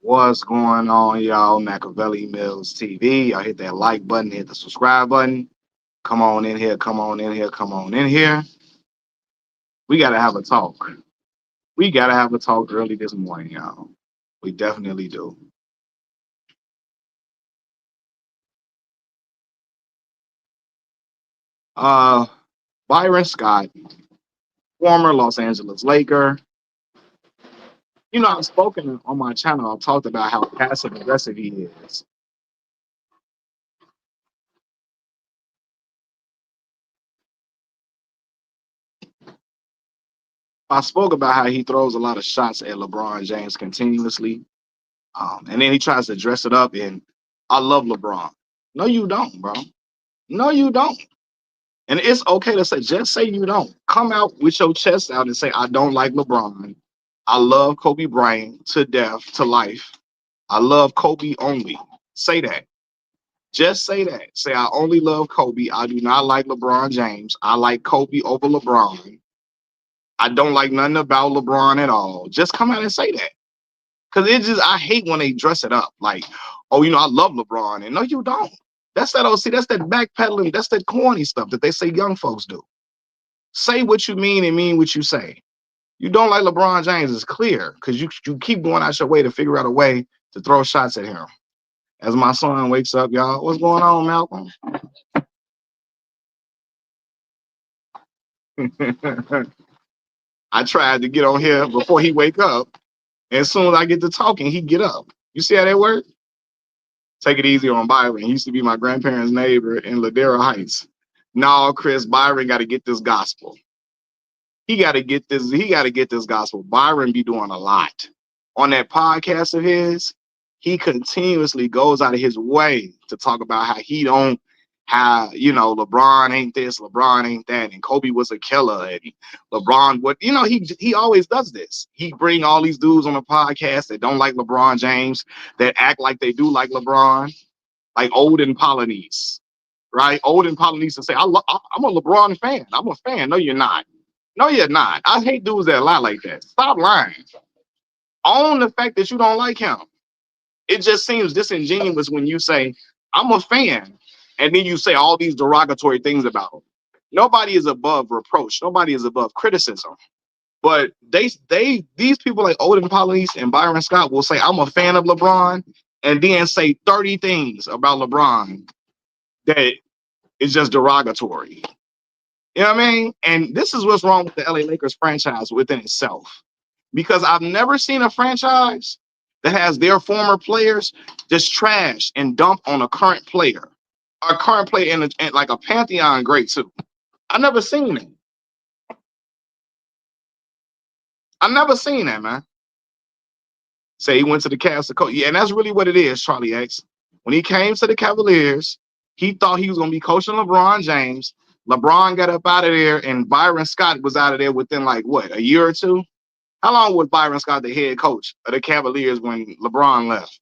What's going on, y'all? Machiavelli Mills TV. Y'all hit that like button, hit the subscribe button. Come on in here, come on in here, come on in here. We gotta have a talk. We gotta have a talk early this morning, y'all. We definitely do. Uh Byron Scott, former Los Angeles Laker. I've spoken on my channel, I've talked about how passive aggressive he is. I spoke about how he throws a lot of shots at LeBron James continuously. And then he tries to dress it up and I love LeBron. No, you don't, bro. No, you don't. And it's okay to say, just say you don't. Come out with your chest out and say, I don't like LeBron. I love Kobe Bryant to death, to life. I love Kobe only. Say that. Just say that. Say, I only love Kobe. I do not like LeBron James. I like Kobe over LeBron. I don't like nothing about LeBron at all. Just come out and say that. Because I hate when they dress it up. Like, oh, I love LeBron. And no, you don't. That's that OC. That's that backpedaling. That's that corny stuff that they say young folks do. Say what you mean and mean what you say. You don't like LeBron James, it's clear, because you keep going out your way to figure out a way to throw shots at him. As my son wakes up, y'all, what's going on, Malcolm? I tried to get on here before he wake up. And as soon as I get to talking, he get up. You see how that work? Take it easy on Byron. He used to be my grandparents' neighbor in Ladera Heights. No, Chris, Byron got to get this gospel. He got to get this. He got to get this gospel. Byron be doing a lot on that podcast of his. He continuously goes out of his way to talk about how he don't, how LeBron ain't this, LeBron ain't that, and Kobe was a killer, and LeBron what he always does this. He bring all these dudes on the podcast that don't like LeBron James, that act like they do like LeBron, like Olden Polynice, right? Olden Polynice to say I'm a LeBron fan. I'm a fan. No, you're not. No, you're not. I hate dudes that lie like that. Stop lying. Own the fact that you don't like him. It just seems disingenuous when you say, I'm a fan, and then you say all these derogatory things about him. Nobody is above reproach. Nobody is above criticism. But these people like Odin Polynice and Byron Scott will say, I'm a fan of LeBron, and then say 30 things about LeBron that is just derogatory. You know what I mean? And this is what's wrong with the LA Lakers franchise within itself. Because I've never seen a franchise that has their former players just trash and dump on a current player. A current player in like a Pantheon great too. I've never seen it. I've never seen that, man. Say he went to the Cavs to coach. Yeah, and that's really what it is, Charlie X. When he came to the Cavaliers, he thought he was going to be coaching LeBron James. LeBron got up out of there, and Byron Scott was out of there within like what, a year or two? How long was Byron Scott the head coach of the Cavaliers when LeBron left?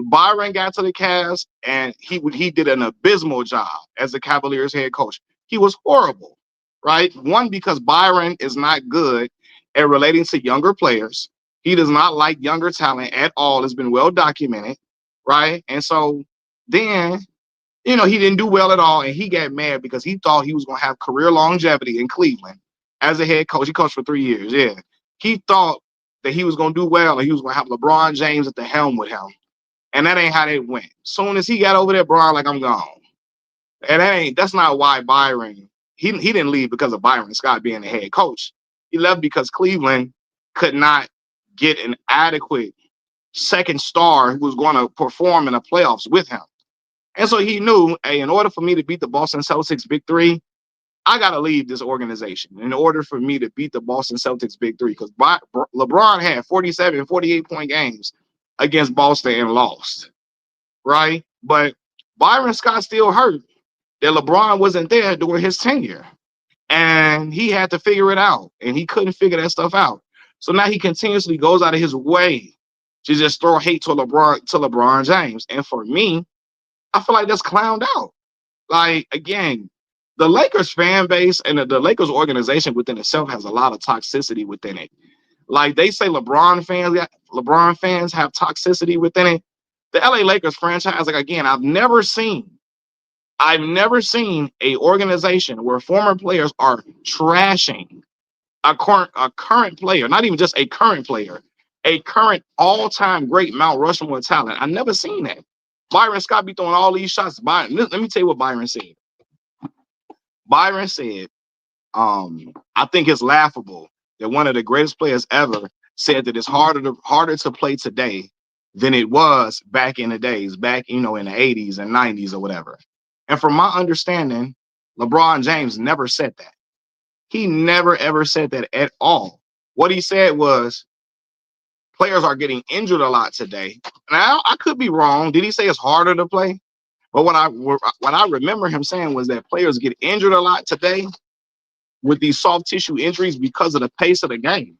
Byron got to the Cavs, and he did an abysmal job as the Cavaliers head coach. He was horrible, right? One, because Byron is not good at relating to younger players. He does not like younger talent at all. It's been well documented, right? And so then, he didn't do well at all, and he got mad because he thought he was going to have career longevity in Cleveland as a head coach. He coached for 3 years, yeah. He thought that he was going to do well, and he was going to have LeBron James at the helm with him. And that ain't how they went. Soon as he got over there, Brian, like, I'm gone. And that's not why Byron, he didn't leave because of Byron Scott being the head coach. He left because Cleveland could not get an adequate second star who was going to perform in the playoffs with him. And so he knew, hey, in order for me to beat the Boston Celtics big three, I got to leave this organization in order for me to beat the Boston Celtics big three, because LeBron had 47, 48-point games against Boston and lost, right? But Byron Scott still hurt that LeBron wasn't there during his tenure, and he had to figure it out, and he couldn't figure that stuff out. So now he continuously goes out of his way to just throw hate to LeBron James. And for me, I feel like that's clowned out. Like, again, the Lakers fan base and the Lakers organization within itself has a lot of toxicity within it. Like they say LeBron fans have toxicity within it. The LA Lakers franchise, like again, I've never seen a organization where former players are trashing a current player, not even just a current player, a current all-time great Mount Rushmore talent. I've never seen that. Byron Scott be throwing all these shots. Let me tell you what Byron said. Byron said, I think it's laughable that one of the greatest players ever said that it's harder to play today than it was back in the days, back in the 80s and 90s or whatever. And from my understanding, LeBron James never said that. He never ever said that at all. What he said was players are getting injured a lot today. Now I could be wrong. Did he say it's harder to play? But what I remember him saying was that players get injured a lot today with these soft tissue injuries because of the pace of the game.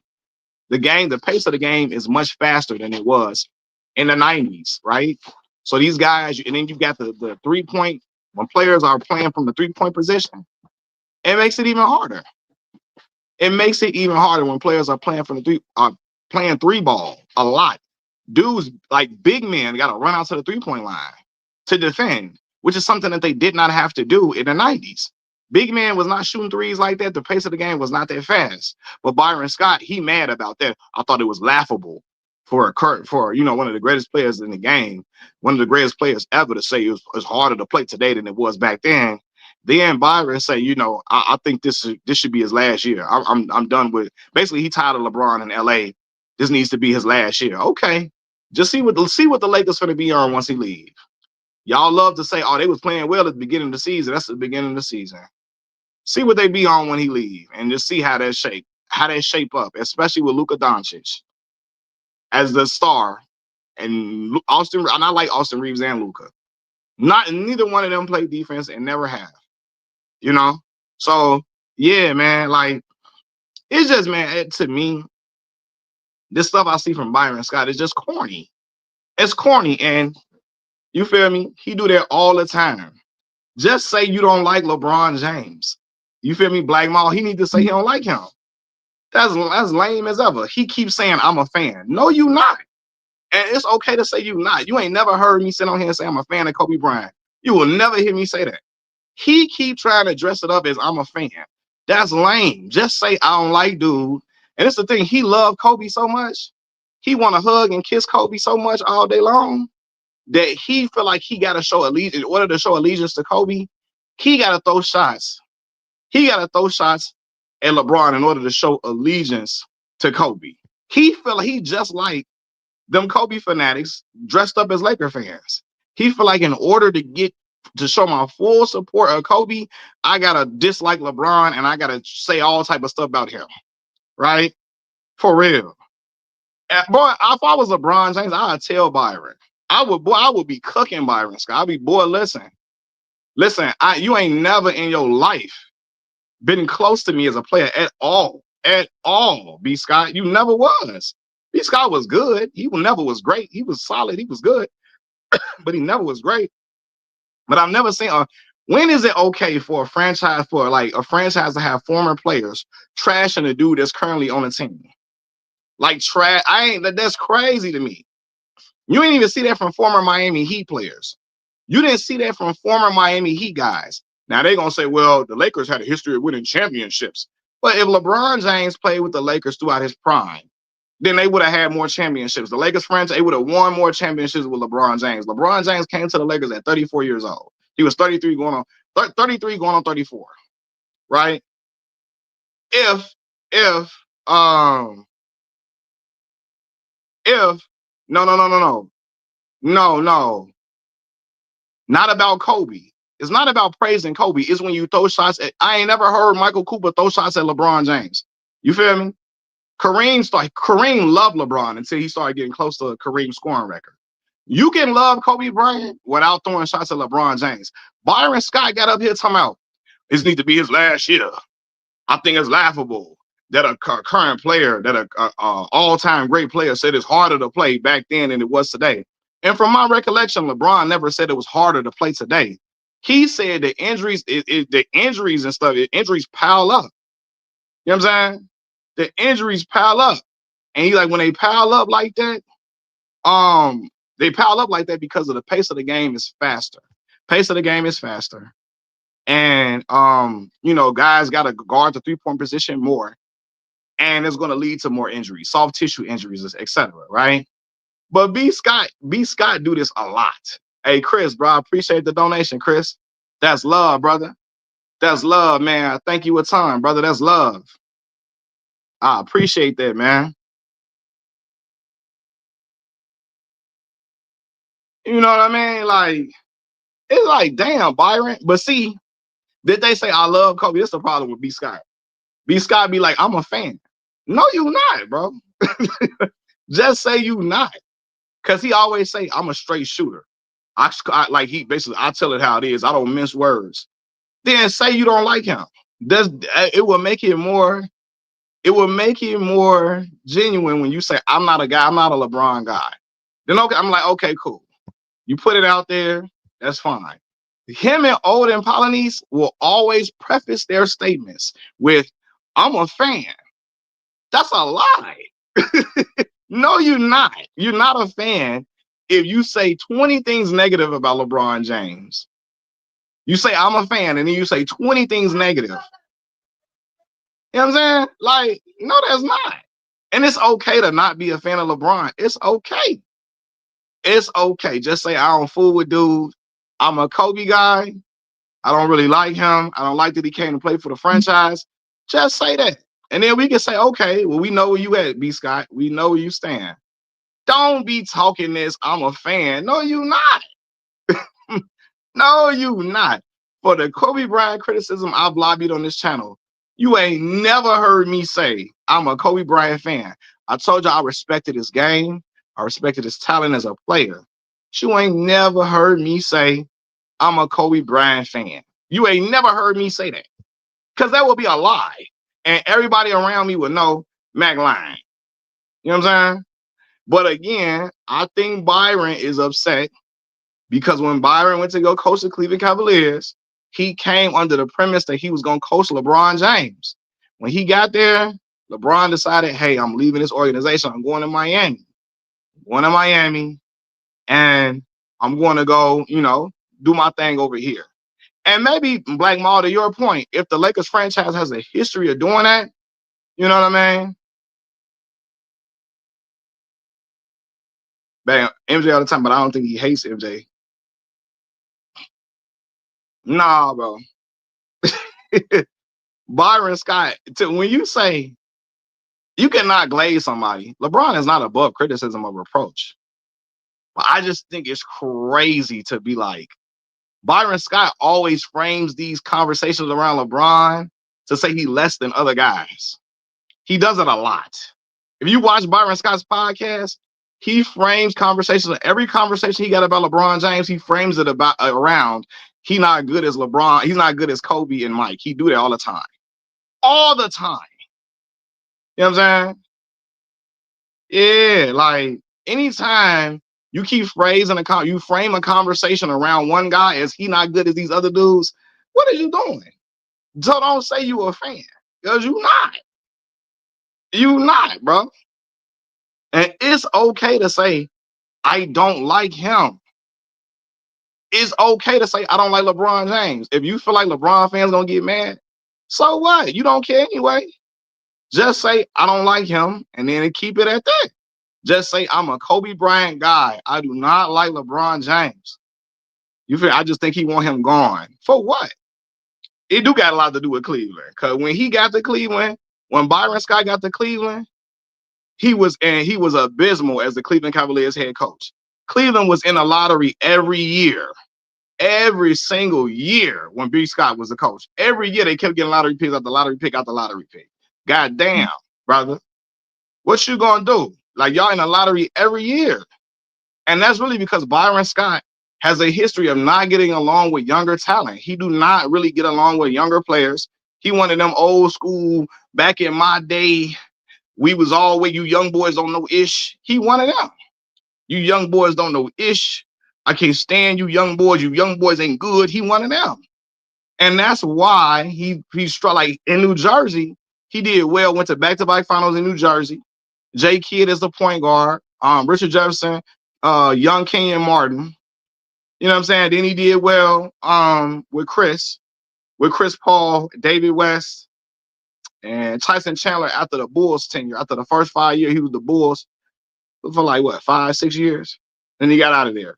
The pace of the game is much faster than it was in the 90s, right? So these guys, and then you've got the 3-point, when players are playing from the 3-point position, it makes it even harder. It makes it even harder when players are playing from the playing 3-ball a lot. Dudes like big men got to run out to the 3-point line to defend, which is something that they did not have to do in the 90s. Big man was not shooting threes like that. The pace of the game was not that fast. But Byron Scott, he mad about that. I thought it was laughable for one of the greatest players in the game, one of the greatest players ever, to say it's harder to play today than it was back then. Then Byron say, I think this should be his last year. I'm done with. Basically, he tired of LeBron in LA. This needs to be his last year. Okay, just see what the Lakers going to be on once he leave. Y'all love to say, oh, they was playing well at the beginning of the season. That's the beginning of the season. See what they be on when he leave, and just see how that shape up, especially with Luka Doncic as the star, and Austin. And I like Austin Reeves and Luka. Neither one of them play defense and never have. So yeah, man. Like it's just, man. To me, this stuff I see from Byron Scott is just corny. It's corny, and you feel me? He do that all the time. Just say you don't like LeBron James. You feel me? Blackmail. He need to say he don't like him. That's lame as ever. He keeps saying I'm a fan. No, you not. And it's okay to say you not. You ain't never heard me sit on here and say I'm a fan of Kobe Bryant. You will never hear me say that. He keep trying to dress it up as I'm a fan. That's lame. Just say I don't like dude. And it's the thing. He loved Kobe so much. He want to hug and kiss Kobe so much all day long that he feel like he got to show allegiance. In order to show allegiance to Kobe, he got to throw shots. He got to throw shots at LeBron in order to show allegiance to Kobe. He feel like he just like them Kobe fanatics dressed up as Laker fans. He feel like in order to show my full support of Kobe, I gotta dislike LeBron and I gotta say all type of stuff about him. Right? For real. Boy, if I was LeBron James, I'd tell Byron. I would be cooking Byron Scott. I'd be, boy, listen, you ain't never in your life been close to me as a player at all, B. Scott. You never was. B. Scott was good. He never was great. He was solid. He was good, but he never was great. But I've never seen when is it okay for a franchise to have former players trashing a dude that's currently on a team? Like trash. That's crazy to me. You ain't even see that from former Miami Heat players. You didn't see that from former Miami Heat guys. Now they're gonna say, well, the Lakers had a history of winning championships. But if LeBron James played with the Lakers throughout his prime, then they would have had more championships. The Lakers franchise, they would have won more championships with LeBron James. LeBron James came to the Lakers at 34 years old. He was 33 going on 34, right? If no, not about Kobe. It's not about praising Kobe. It's when you throw shots at. I ain't never heard Michael Cooper throw shots at LeBron James. You feel me? Kareem loved LeBron until he started getting close to Kareem's scoring record. You can love Kobe Bryant without throwing shots at LeBron James. Byron Scott got up here talking about this need to be his last year. I think it's laughable that a current player, that a all-time great player said it's harder to play back then than it was today. And from my recollection, LeBron never said it was harder to play today. He said the injuries, the injuries and stuff, injuries pile up. You know what I'm saying? The injuries pile up. And he like when they pile up like that, they pile up like that because of the pace of the game is faster. Pace of the game is faster. And guys gotta guard the 3-point position more. And it's gonna lead to more injuries, soft tissue injuries, etc. Right? But B Scott do this a lot. Hey Chris, bro, I appreciate the donation, Chris. That's love, brother. That's love, man. Thank you a ton, brother. That's love. I appreciate that, man. You know what I mean? Like, it's like, damn, Byron. But see, did they say I love Kobe? That's the problem with B Scott. B Scott be like, I'm a fan. No, you not, bro. Just say you not. Cause he always say, I'm a straight shooter. Like he basically, I tell it how it is. I don't mince words. Then say you don't like him. It will make it more. It will make it more genuine when you say, I'm not a guy. I'm not a LeBron guy. Then okay, I'm like, okay, cool. You put it out there. That's fine. Him and Odin Polynice will always preface their statements with, I'm a fan. That's a lie. No, you're not. You're not a fan if you say 20 things negative about LeBron James. You say, I'm a fan, and then you say 20 things negative. You know what I'm saying? Like, no, that's not. And it's okay to not be a fan of LeBron. It's okay. It's okay. Just say, I don't fool with dudes. I'm a Kobe guy. I don't really like him. I don't like that he came to play for the franchise. Just say that. And then we can say, okay, well, we know where you at, B. Scott. We know where you stand. Don't be talking this, I'm a fan. No, you not. No, you not. For the Kobe Bryant criticism I've lobbied on this channel, you ain't never heard me say I'm a Kobe Bryant fan. I told you I respected his game. I respected his talent as a player. You ain't never heard me say I'm a Kobe Bryant fan. You ain't never heard me say that. Because that would be a lie. And everybody around me would know Mac lying. You know what I'm saying? But again, I think Byron is upset because when Byron went to go coach the Cleveland Cavaliers, he came under the premise that he was going to coach LeBron James. When he got there, LeBron decided, hey, I'm leaving this organization. I'm going to Miami. And I'm going to go, do my thing over here. And maybe, Black Maul, to your point, if the Lakers franchise has a history of doing that, you know what I mean? Bam, MJ all the time, but I don't think he hates MJ. Nah, bro. Byron Scott, when you say you cannot glaze somebody, LeBron is not above criticism or reproach. But I just think it's crazy to be like, Byron Scott always frames these conversations around LeBron to say he's less than other guys. He does it a lot. If you watch Byron Scott's podcast, he frames conversations. Every conversation he got about LeBron James, he frames it around. He not good as LeBron. He's not good as Kobe and Mike. He do that all the time. All the time. You know what I'm saying? Yeah, like anytime you keep you frame a conversation around one guy as he not good as these other dudes, what are you doing? So don't say you a fan, because you not. You not, bro. And it's okay to say, I don't like him. It's okay to say, I don't like LeBron James. If you feel like LeBron fans gonna get mad, so what? You don't care anyway. Just say, I don't like him, and then keep it at that. Just say, I'm a Kobe Bryant guy. I do not like LeBron James. You feel? I just think he want him gone. For what? It do got a lot to do with Cleveland. Because when he got to Cleveland, when Byron Scott got to Cleveland, he was abysmal as the Cleveland Cavaliers head coach. Cleveland was in the lottery every year. Every single year when B. Scott was the coach. Every year they kept getting lottery picks out the lottery pick out the lottery pick. God damn, brother. What you gonna do? Like, y'all in the lottery every year. And that's really because Byron Scott has a history of not getting along with younger talent. He do not really get along with younger players. He one of them old school, back in my day, we was always, you young boys don't know ish. He one of them. You young boys don't know ish. I can't stand you young boys. You young boys ain't good. He one of them. And that's why he struck, like in New Jersey, he did well, went to back-to-back finals in New Jersey. Jay Kidd is the point guard. Richard Jefferson, young Kenyon Martin. You know what I'm saying? Then he did well with Chris Paul, David West, and Tyson Chandler after the Bulls tenure. After the first 5 years, he was the Bulls for like what, 5, 6 years? Then he got out of there.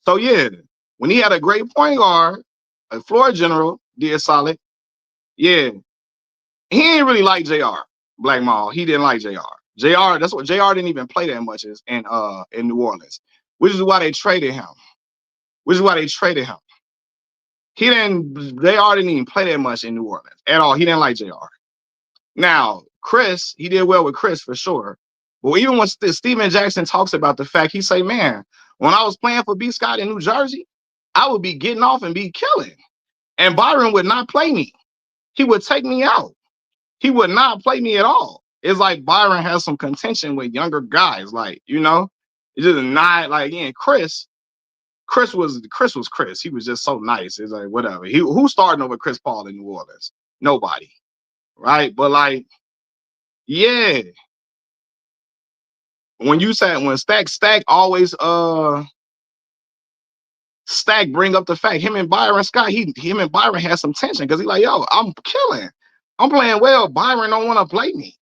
So yeah, when he had a great point guard, a floor general, did solid. Yeah. He ain't really like JR. Black Mall. He didn't like JR. That's what JR didn't even play that much as in New Orleans, which is why they traded him. JR didn't even play that much in New Orleans at all. He didn't like JR. Now, Chris, he did well with Chris for sure. But even when Steven Jackson talks about the fact, he say, man, when I was playing for B. Scott in New Jersey, I would be getting off and be killing. And Byron would not play me. He would take me out. He would not play me at all. It's like Byron has some contention with younger guys. Like, you know, it's just not like, again, Chris was Chris. He was just so nice. It's like, whatever. Who's starting over Chris Paul in New Orleans? Nobody. Right? But like, yeah. When Stack always Stack bring up the fact him and Byron Scott, him and Byron had some tension because he's like, yo, I'm killing. I'm playing well. Byron don't want to play me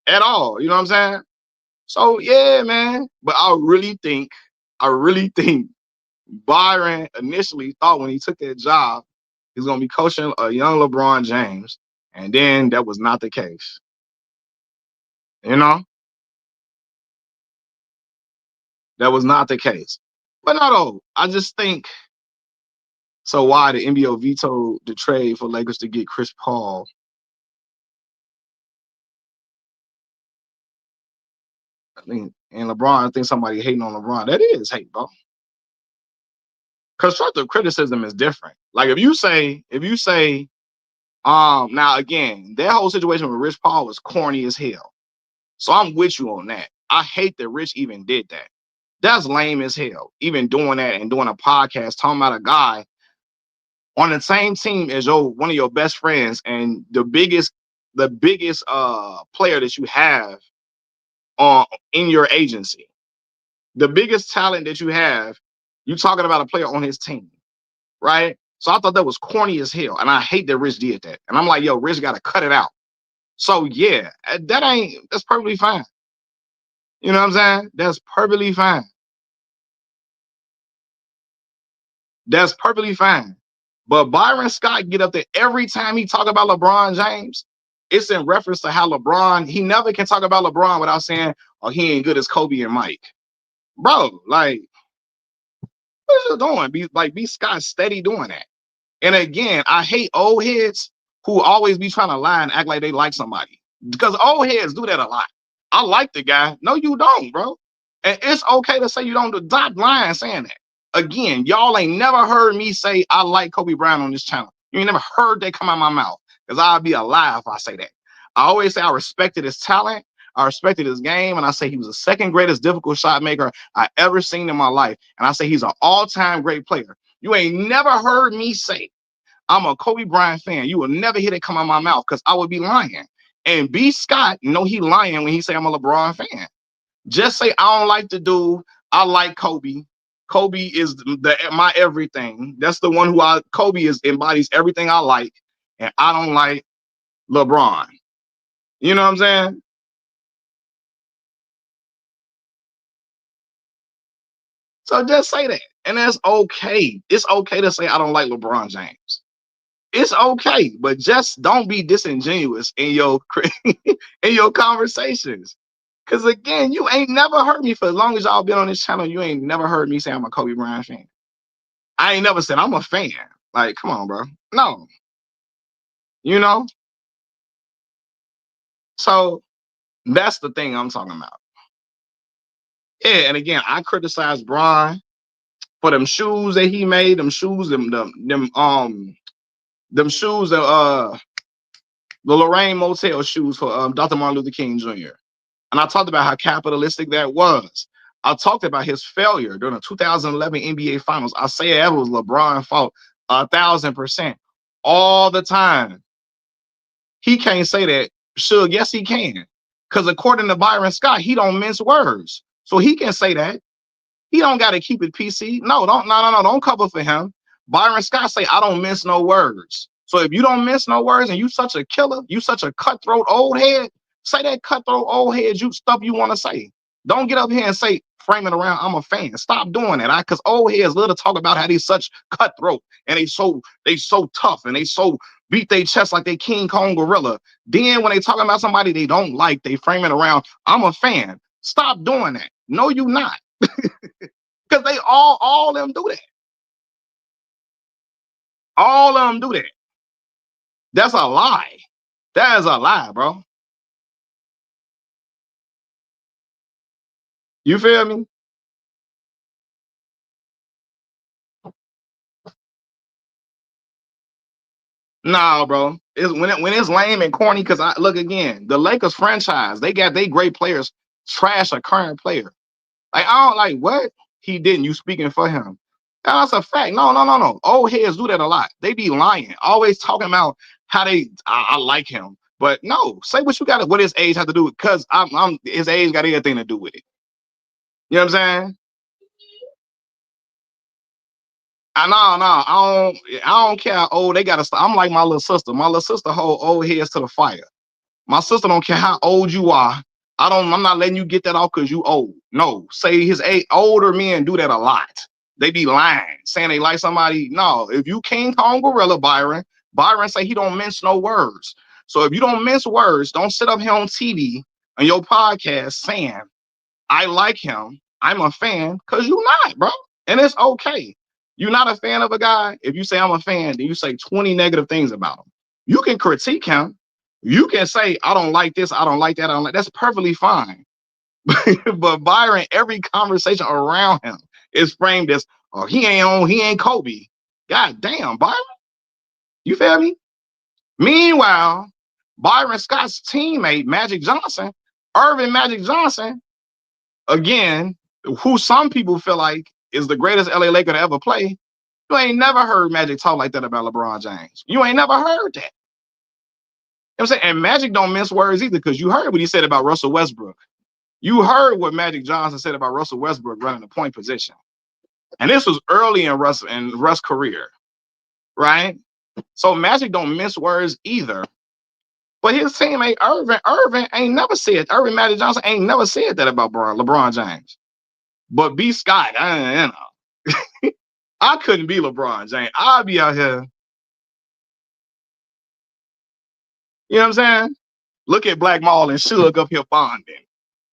at all. You know what I'm saying? So yeah, man. But I really think Byron initially thought when he took that job, he's gonna be coaching a young LeBron James, and then that was not the case. You know, that was not the case. But no, though, I just think so. Why the NBA vetoed the trade for Lakers to get Chris Paul? I think, and LeBron, I think somebody hating on LeBron. That is hate, bro. Constructive criticism is different. Like if you say, now again, that whole situation with Rich Paul was corny as hell. So I'm with you on that. I hate that Rich even did that. That's lame as hell. Even doing that and doing a podcast talking about a guy on the same team as one of your best friends and the biggest player that you have in your agency, the biggest talent that you have, you talking about a player on his team, right? So I thought that was corny as hell, and I hate that Rich did that. And I'm like, yo, Rich got to cut it out. So yeah, that's perfectly fine. You know what I'm saying? That's perfectly fine. That's perfectly fine. But Byron Scott get up there every time he talk about LeBron James. It's in reference to how LeBron, he never can talk about LeBron without saying, oh, he ain't good as Kobe and Mike. Bro, like, what you doing? Be Scott steady doing that. And again, I hate old heads who always be trying to lie and act like they like somebody. Because old heads do that a lot. I like the guy. No, you don't, bro. And it's okay to say you don't. Stop lying saying that. Again, y'all ain't never heard me say I like Kobe Bryant on this channel. You ain't never heard that come out my mouth. Because I'll be a lie if I say that. I always say I respected his talent. I respected his game. And I say he was the second greatest difficult shot maker I ever seen in my life. And I say he's an all-time great player. You ain't never heard me say I'm a Kobe Bryant fan. You will never hear that come out my mouth because I would be lying. And B. Scott, he lying when he say I'm a LeBron fan. Just say I don't like the dude. I like Kobe. Kobe is my everything. That's the one who Kobe embodies everything I like, and I don't like LeBron. You know what I'm saying? So just say that, and that's okay. It's okay to say I don't like LeBron James. It's okay, but just don't be disingenuous in your in your conversations. Because again, you ain't never heard me for as long as y'all been on this channel. You ain't never heard me say I'm a Kobe Bryant fan. I ain't never said I'm a fan. Like, come on, bro. No, you know. So that's the thing I'm talking about. Yeah, and again, I criticize Bron for them shoes that he made. Them shoes, them shoes, the Lorraine Motel shoes for Dr. Martin Luther King Jr. And I talked about how capitalistic that was. I talked about his failure during the 2011 NBA Finals. I say that was LeBron's fault 1,000% all the time. He can't say that. Sure, yes, he can. Because according to Byron Scott, he don't mince words. So he can say that. He don't got to keep it PC. No, don't cover for him. Byron Scott say, I don't mince no words. So if you don't mince no words and you such a killer, you such a cutthroat old head, say that cutthroat old head you stuff you want to say. Don't get up here and say, framing around, I'm a fan. Stop doing that. Because old heads love to talk about how they such cutthroat and they so tough and they so beat their chest like they King Kong gorilla. Then when they talking about somebody they don't like, they frame it around, I'm a fan. Stop doing that. No, you not. Because they all of them do that. All of them do that. That's a lie. That is a lie, bro. You feel me? Nah, bro. It's when it's lame and corny. Because I look again, the Lakers franchise, they got they great players trash a current player. Like I don't like what he didn't. You speaking for him? That's a fact. No. Old heads do that a lot. They be lying, always talking about how I like him. But no, say what you got. What his age have to do with? Because I'm his age got everything to do with it. You know what I'm saying? I don't care how old they gotta stop. I'm like my little sister. My little sister hold old heads to the fire. My sister don't care how old you are. I'm not letting you get that off because you old. No, say his age. Older men do that a lot. They be lying, saying they like somebody. No, if you King Kong Gorilla, Byron say he don't mince no words. So if you don't mince words, don't sit up here on TV on your podcast saying I like him. I'm a fan because you're not, bro. And it's okay. You're not a fan of a guy. If you say I'm a fan, then you say 20 negative things about him. You can critique him. You can say, I don't like this, I don't like that, I don't like that's perfectly fine. But Byron, every conversation around him is framed as, oh, he ain't Kobe. God damn, Byron. You feel me? Meanwhile, Byron Scott's teammate, Magic Johnson, Irvin Magic Johnson, again, who some people feel like is the greatest LA Laker to ever play, you ain't never heard Magic talk like that about LeBron James. You ain't never heard that. You know what I'm saying? And Magic don't mince words either, because you heard what he said about Russell Westbrook. You heard what Magic Johnson said about Russell Westbrook running the point position. And this was early in Russ' career, right? So Magic don't mince words either. But his teammate Irvin ain't never said, Irvin Magic Johnson ain't never said that about LeBron James. But B. Scott, I couldn't be LeBron James. I'd be out here. You know what I'm saying? Look at Black Maul and Suge up here bonding.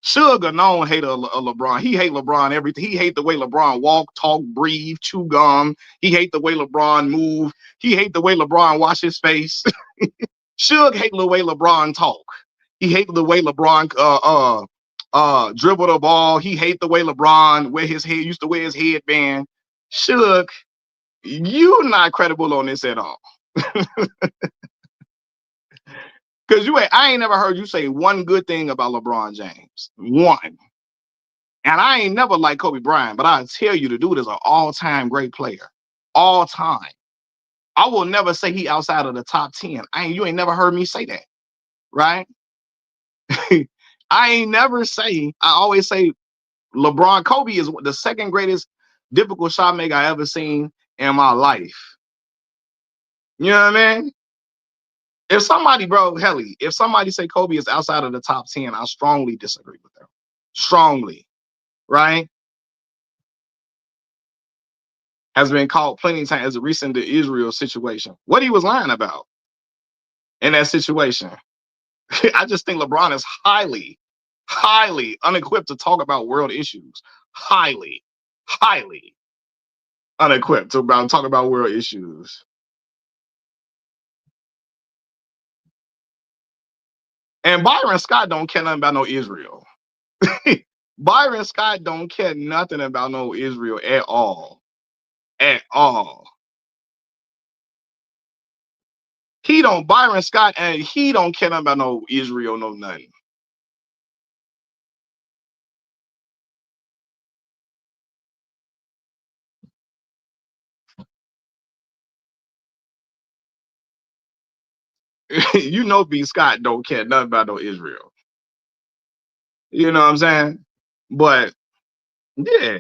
Suge a known hater of LeBron. He hate LeBron everything. He hate the way LeBron walk, talk, breathe, chew gum. He hate the way LeBron move. He hate the way LeBron wash his face. Suge hate the way LeBron talk. He hate the way LeBron dribble the ball. He hate the way LeBron used to wear his headband. Suge, you not credible on this at all. Because I ain't never heard you say one good thing about LeBron James. One. And I ain't never liked Kobe Bryant, but I tell you, the dude is an all-time great player. All time. I will never say he outside of the top 10. You ain't never heard me say that. Right? I always say LeBron, Kobe is the second greatest difficult shot maker I ever seen in my life. You know what I mean? If somebody say Kobe is outside of the top 10, I strongly disagree with them. Strongly, right? Has been called plenty of times as a recent to Israel situation. What he was lying about in that situation. I just think LeBron is highly unequipped to talk about world issues. Highly unequipped to talk about world issues. And Byron Scott don't care nothing about no Israel. Byron Scott don't care nothing about no Israel at all. At all. Byron Scott, and he don't care nothing about no Israel, no nothing. You know B. Scott don't care nothing about no Israel. You know what I'm saying? But yeah,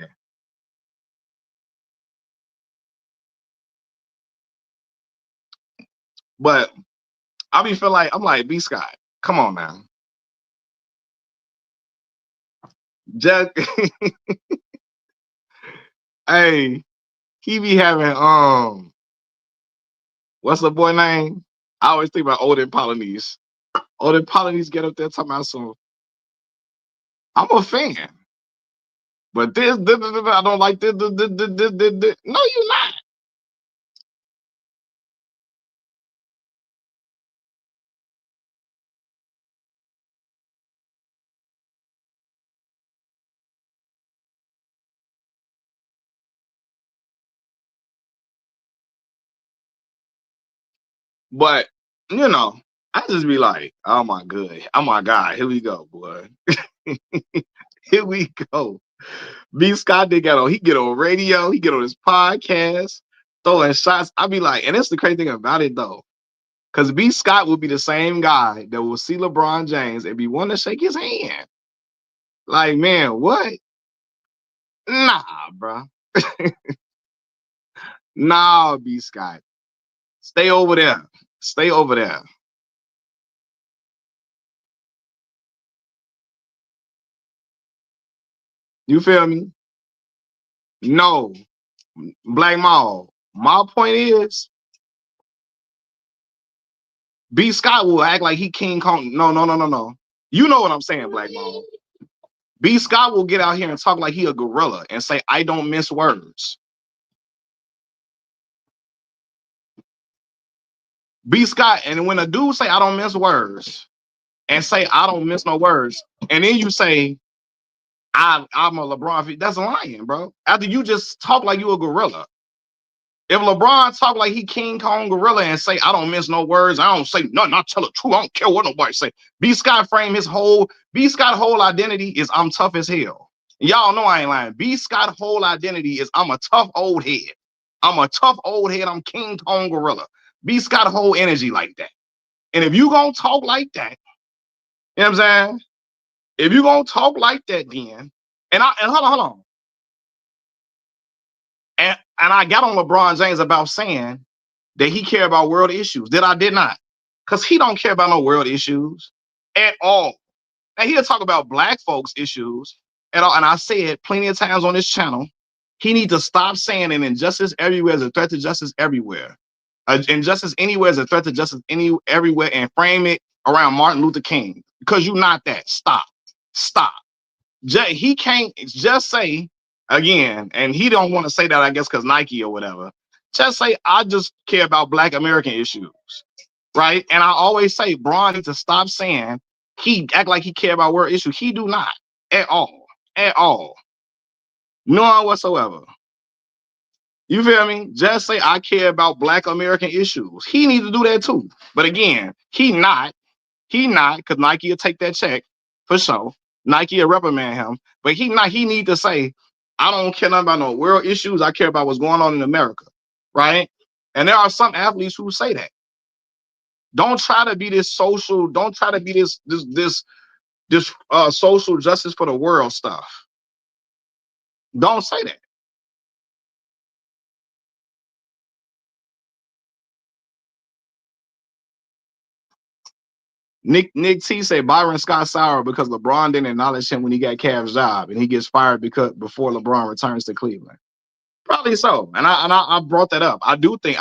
but I be feel like I'm like B Scott. Come on now, just hey, he be having what's the boy name? I always think about Odin Polynese. Odin Polynese get up there talking about some. I'm a fan, but I don't like this. No, you're not. But you know, I just be like, oh my god, here we go, boy. Here we go. B Scott did get on. He get on radio. He get on his podcast, throwing shots. I be like, and it's the crazy thing about it though, because B Scott would be the same guy that will see LeBron James and be wanting to shake his hand. Like, man, what? Nah, bro. Nah, B Scott. Stay over there. Stay over there. You feel me? No, Black Mall. My point is, B Scott will act like he King Kong. No, no, no, no, no. You know what I'm saying, Black Mall. B Scott will get out here and talk like he a gorilla and say, I don't miss words. B Scott, and when a dude say I don't miss words and say I don't miss no words, and then you say I'm a LeBron, that's lying, bro. After you just talk like you a gorilla. If LeBron talk like he King Kong gorilla and say I don't miss no words, I don't say nothing, I tell the truth, I don't care what nobody say. B Scott frame his whole B Scott whole identity is I'm tough as hell. Y'all know I ain't lying. B Scott whole identity is I'm a tough old head. I'm a tough old head. I'm King Kong gorilla. B Scott whole energy like that. And if you gonna talk like that, you know what I'm saying? If you gonna talk like that, then and hold on. And I got on LeBron James about saying that he care about world issues. That I did not. Because he don't care about no world issues at all. And he'll talk about black folks issues at all. And I said plenty of times on this channel, he needs to stop saying an injustice everywhere is a threat to justice everywhere. Injustice anywhere is a threat to justice everywhere, and frame it around Martin Luther King. Because you're not that. Stop. Stop. He can't just say again, and he don't want to say that, I guess, because Nike or whatever. Just say I just care about Black American issues, right? And I always say Braun needs to stop saying he act like he care about world issues. He do not at all, none whatsoever. You feel me? Just say I care about Black American issues. He needs to do that too. But again, he not, because Nike will take that check for sure. Nike will reprimand him, but he not. He need to say, I don't care nothing about no world issues. I care about what's going on in America, right? And there are some athletes who say that. Don't try to be this social. Don't try to be this social justice for the world stuff. Don't say that. Nick T said Byron Scott sour because LeBron didn't acknowledge him when he got Cavs job, and he gets fired because before LeBron returns to Cleveland. Probably so, and I brought that up. I do think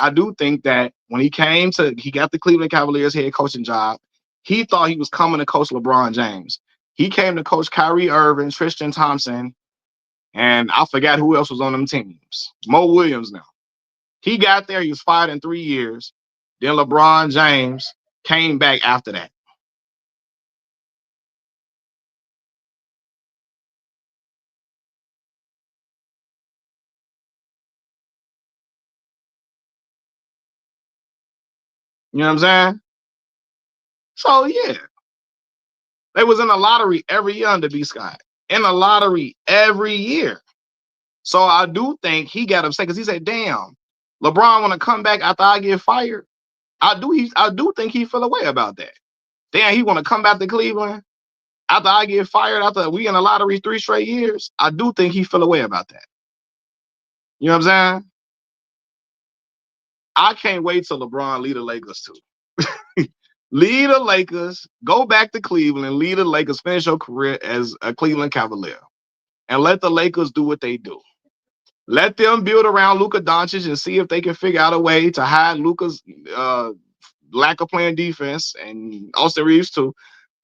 that when he got the Cleveland Cavaliers head coaching job, he thought he was coming to coach LeBron James. He came to coach Kyrie Irving, Tristan Thompson, and I forgot who else was on them teams. Mo Williams now. He got there, he was fired in 3 years. Then LeBron James came back after that. You know what I'm saying? So yeah, they was in the lottery every year under B Scott. In the lottery every year. So I do think he got upset because he said, damn, LeBron want to come back after I get fired. I do think he feel a way about that. Damn, he want to come back to Cleveland. After I get fired, after we in the lottery 3 straight years, I do think he feel away about that. You know what I'm saying? I can't wait till LeBron lead the Lakers too. Lead the Lakers, go back to Cleveland, lead the Lakers, finish your career as a Cleveland Cavalier, and let the Lakers do what they do. Let them build around Luka Doncic and see if they can figure out a way to hide Luka's lack of playing defense and Austin Reeves too.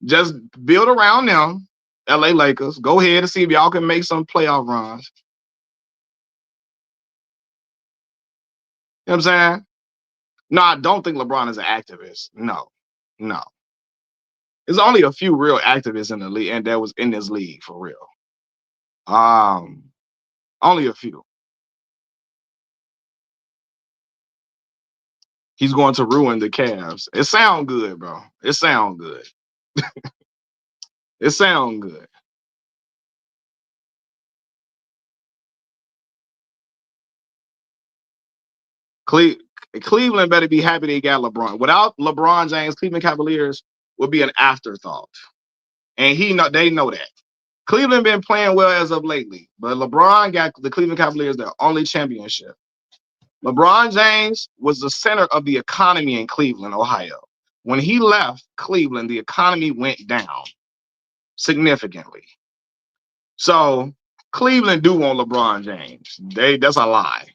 Just build around them, LA Lakers. Go ahead and see if y'all can make some playoff runs. You know what I'm saying? No, I don't think LeBron is an activist. No, no. There's only a few real activists in the league, and that was in this league for real. Um, Only a few. He's going to ruin the Cavs. It sound good, bro. It sound good. It sound good. Cle- Cleveland better be happy they got LeBron. Without LeBron James, Cleveland Cavaliers would be an afterthought, and they know that. Cleveland been playing well as of lately, but LeBron got the Cleveland Cavaliers their only championship. LeBron James was the center of the economy in Cleveland, Ohio. When he left Cleveland, the economy went down significantly. So Cleveland do want LeBron James. That's a lie.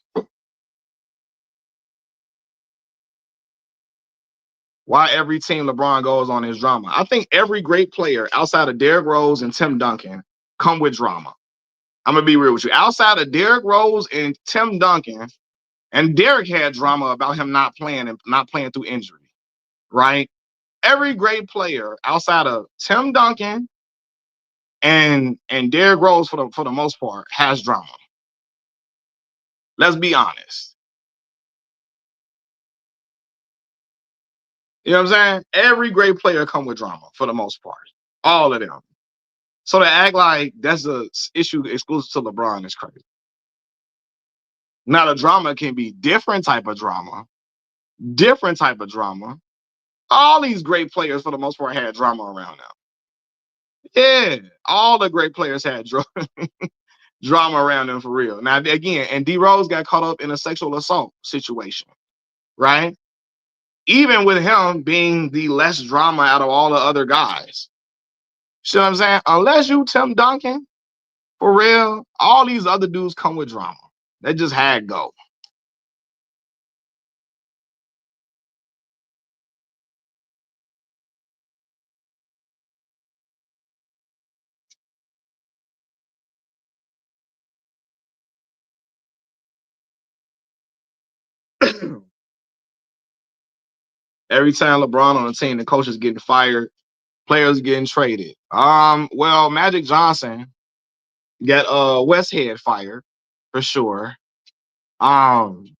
Why every team LeBron goes on is drama. I think every great player outside of Derrick Rose and Tim Duncan come with drama. I'm gonna be real with you. Outside of Derrick Rose and Tim Duncan, and Derrick had drama about him not playing and not playing through injury, right? Every great player outside of Tim Duncan and Derrick Rose for the most part has drama. Let's be honest. You know what I'm saying? Every great player come with drama for the most part. All of them. So to act like that's a issue exclusive to LeBron is crazy. Now the drama can be different type of drama, different type of drama. All these great players for the most part had drama around them. Yeah, all the great players had drama around them for real. Now again, and D Rose got caught up in a sexual assault situation, right? Even with him being the less drama out of all the other guys. See what I'm saying? Unless you Tim Duncan, for real, all these other dudes come with drama. They just had go. Every time LeBron on the team, the coach is getting fired, players getting traded. Well, Magic Johnson got Westhead fired for sure. Um,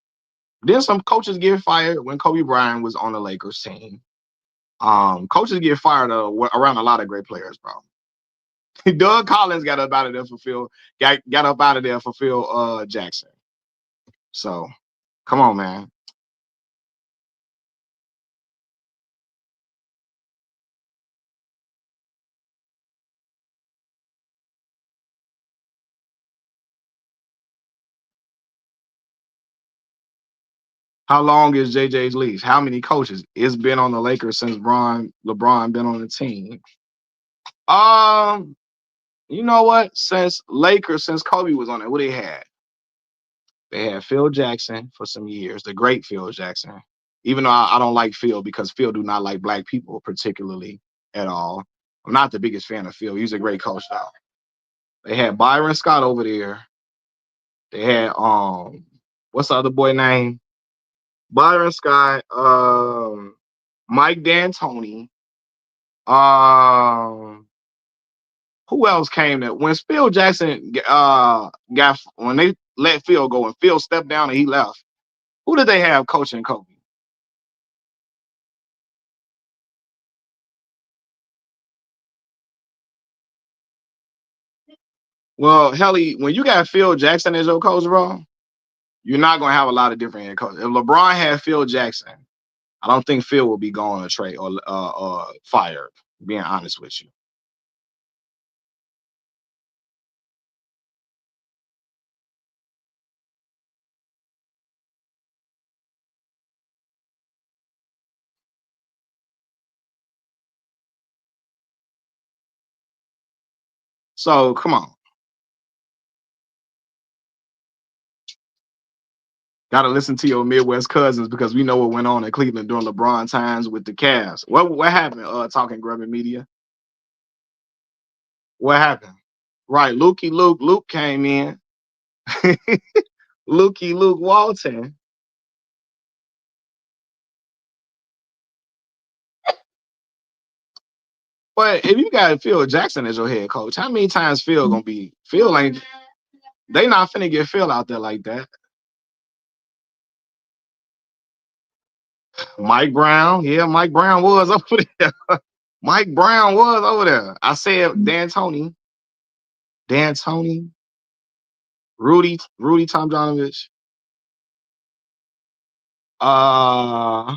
then some coaches get fired when Kobe Bryant was on the Lakers team. Coaches get fired around a lot of great players, bro. Doug Collins got up out of there for Phil. Got up out of there for Phil Jackson. So, come on, man. How long is JJ's lease? How many coaches? It's been on the Lakers since LeBron been on the team. Um, you know what? Since Kobe was on it, what they had? They had Phil Jackson for some years, the great Phil Jackson. Even though I don't like Phil because Phil do not like black people particularly at all. I'm not the biggest fan of Phil. He's a great coach though. They had Byron Scott over there. They had what's the other boy name? Byron Scott, Mike D'Antoni. Um, who else came that when Phil Jackson got when they let Phil go and Phil stepped down and he left? Who did they have coaching Kobe? Well, Helly, when you got Phil Jackson as your coach, bro, you're not gonna have a lot of different head coaches. If LeBron had Phil Jackson, I don't think Phil will be gone or trade or fired. Being honest with you, So come on. Gotta listen to your Midwest cousins because we know what went on in Cleveland during LeBron times with the Cavs. What happened? Talking Grubby Media. What happened? Right, Luke came in. Luke Walton. But if you got Phil Jackson as your head coach, how many times Phil gonna be? Phil ain't. They not finna get Phil out there like that. Mike Brown, yeah, Mike Brown was over there. Mike Brown was over there. I said Dan Tony, Rudy Tomjanovich. Uh,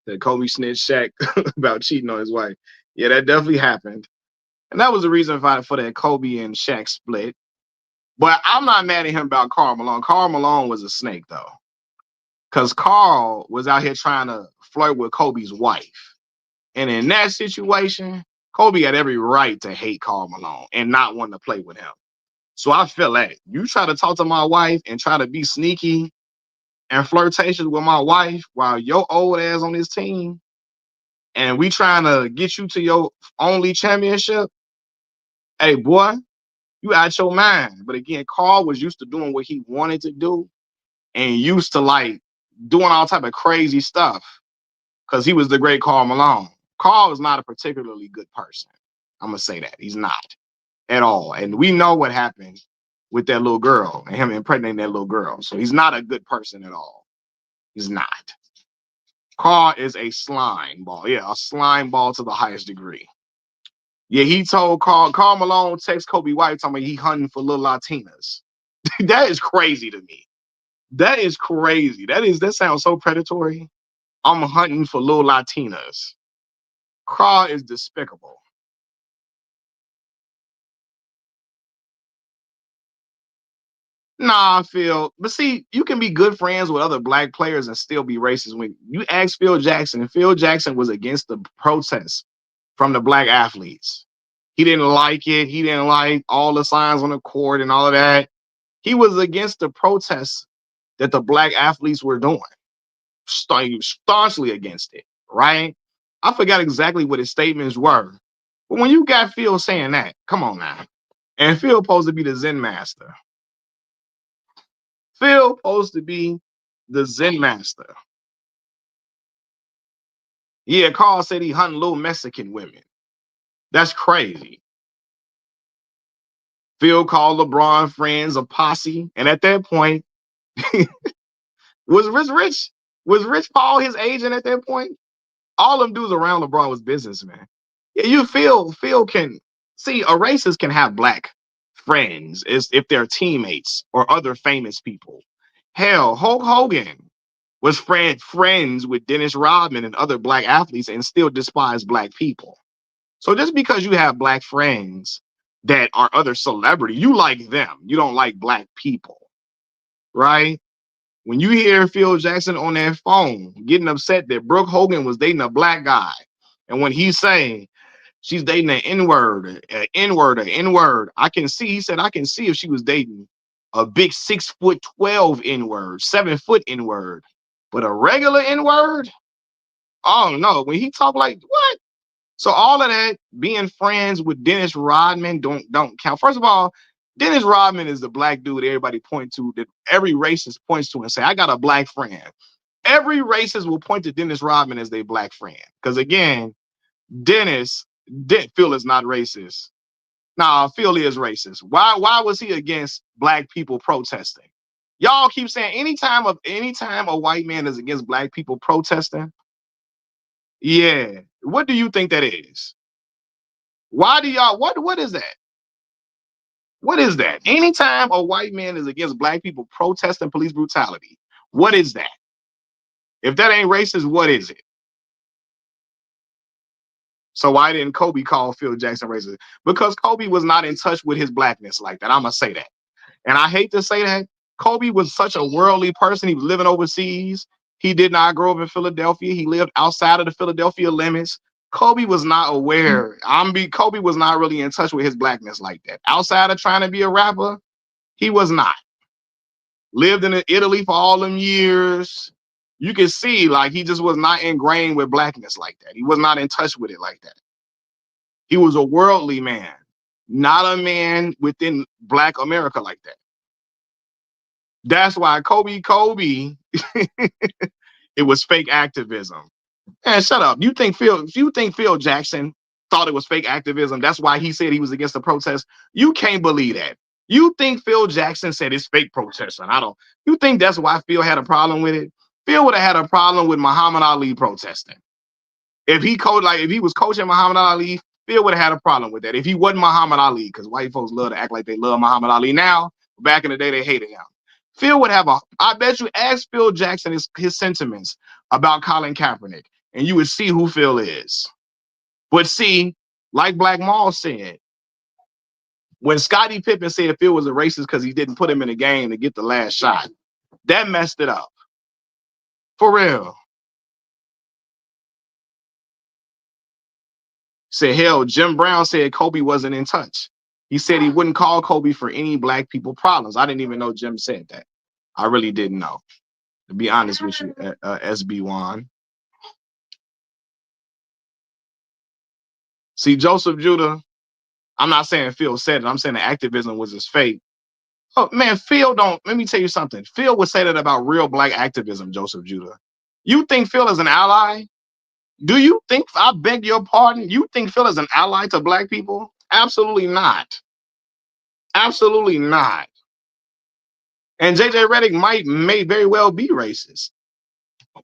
that Kobe snitched Shaq about cheating on his wife. Yeah, that definitely happened, and that was the reason for that Kobe and Shaq split. But I'm not mad at him about Karl Malone. Karl Malone was a snake though, because Karl was out here trying to flirt with Kobe's wife, and in that situation, Kobe had every right to hate Karl Malone and not want to play with him. So I feel that you try to talk to my wife and try to be sneaky and flirtatious with my wife while your old ass on this team, and we trying to get you to your only championship. Hey boy, you out your mind. But again, Karl was used to doing what he wanted to do and used to like doing all type of crazy stuff because he was the great Karl Malone. Karl is not a particularly good person. I'm gonna say that he's not at all, and we know what happened with that little girl and him impregnating that little girl. So he's not a good person at all. He's not. Karl is a slime ball. Yeah, a slime ball to the highest degree. Yeah, he told Karl Malone text Kobe White talking about he hunting for little Latinas. That is crazy to me. That is crazy. That sounds so predatory. I'm hunting for little Latinas. Karl is despicable. Nah, Phil. But see, you can be good friends with other black players and still be racist. When you ask Phil Jackson, and Phil Jackson was against the protests from the black athletes. He didn't like it. He didn't like all the signs on the court and all of that. He was against the protests that the black athletes were doing. Staunchly against it, right? I forgot exactly what his statements were. But when you got Phil saying that, come on now. And Phil supposed to be the Zen master. Phil supposed to be the Zen master. Yeah, Carl said he hunting little Mexican women. That's crazy. Phil called LeBron friends a posse. And at that point, was Rich Paul his agent at that point? All them dudes around LeBron was businessmen. Yeah, you Phil can see a racist can have black friends is if they're teammates or other famous people. Hell, Hulk Hogan was friends with Dennis Rodman and other black athletes and still despise black people. So just because you have black friends that are other celebrity, you like them. You don't like black people, right? When you hear Phil Jackson on that phone getting upset that Brooke Hogan was dating a black guy, and when he's saying she's dating an N-word, an N-word, an N-word, I can see, he said, I can see if she was dating a big 6'12" N-word, 7-foot N-word, but a regular N-word? Oh no, when he talk like what? So all of that being friends with Dennis Rodman don't count. First of all, Dennis Rodman is the black dude everybody point to that every racist points to and say, I got a black friend. Every racist will point to Dennis Rodman as their black friend. Because again, Phil is not racist. Nah, Phil is racist. Why was he against black people protesting? Y'all keep saying anytime a white man is against black people protesting, yeah. What do you think that is? Why do y'all what is that? What is that? Anytime a white man is against black people protesting police brutality, what is that? If that ain't racist, what is it? So why didn't Kobe call Phil Jackson racist? Because Kobe was not in touch with his blackness like that. I'm gonna say that. And I hate to say that. Kobe was such a worldly person. He was living overseas. He did not grow up in Philadelphia. He lived outside of the Philadelphia limits. Kobe was not aware. Kobe was not really in touch with his blackness like that. Outside of trying to be a rapper, he was not. Lived in Italy for all them years. You can see like he just was not ingrained with blackness like that. He was not in touch with it like that. He was a worldly man, not a man within Black America like that. That's why Kobe, it was fake activism. Man, shut up. You think Phil Jackson thought it was fake activism? That's why he said he was against the protest. You can't believe that. You think Phil Jackson said it's fake protest? And I don't. You think that's why Phil had a problem with it? Phil would have had a problem with Muhammad Ali protesting. If he was coaching Muhammad Ali, Phil would have had a problem with that. If he wasn't Muhammad Ali, because white folks love to act like they love Muhammad Ali now. Back in the day, they hated him. Phil would have I bet you ask Phil Jackson his sentiments about Colin Kaepernick, and you would see who Phil is. But see, like Black Maul said, when Scottie Pippen said Phil was a racist because he didn't put him in the game to get the last shot, that messed it up. For real. Said, hell, Jim Brown said Kobe wasn't in touch. He said he wouldn't call Kobe for any Black people problems. I didn't even know Jim said that. I really didn't know, to be honest with you, SB1. See, Joseph Judah, I'm not saying Phil said it. I'm saying the activism was his fate. Oh, man, let me tell you something. Phil would say that about real Black activism, Joseph Judah. You think Phil is an ally? Do you think, I beg your pardon, you think Phil is an ally to Black people? Absolutely not. Absolutely not. And JJ Redick may very well be racist.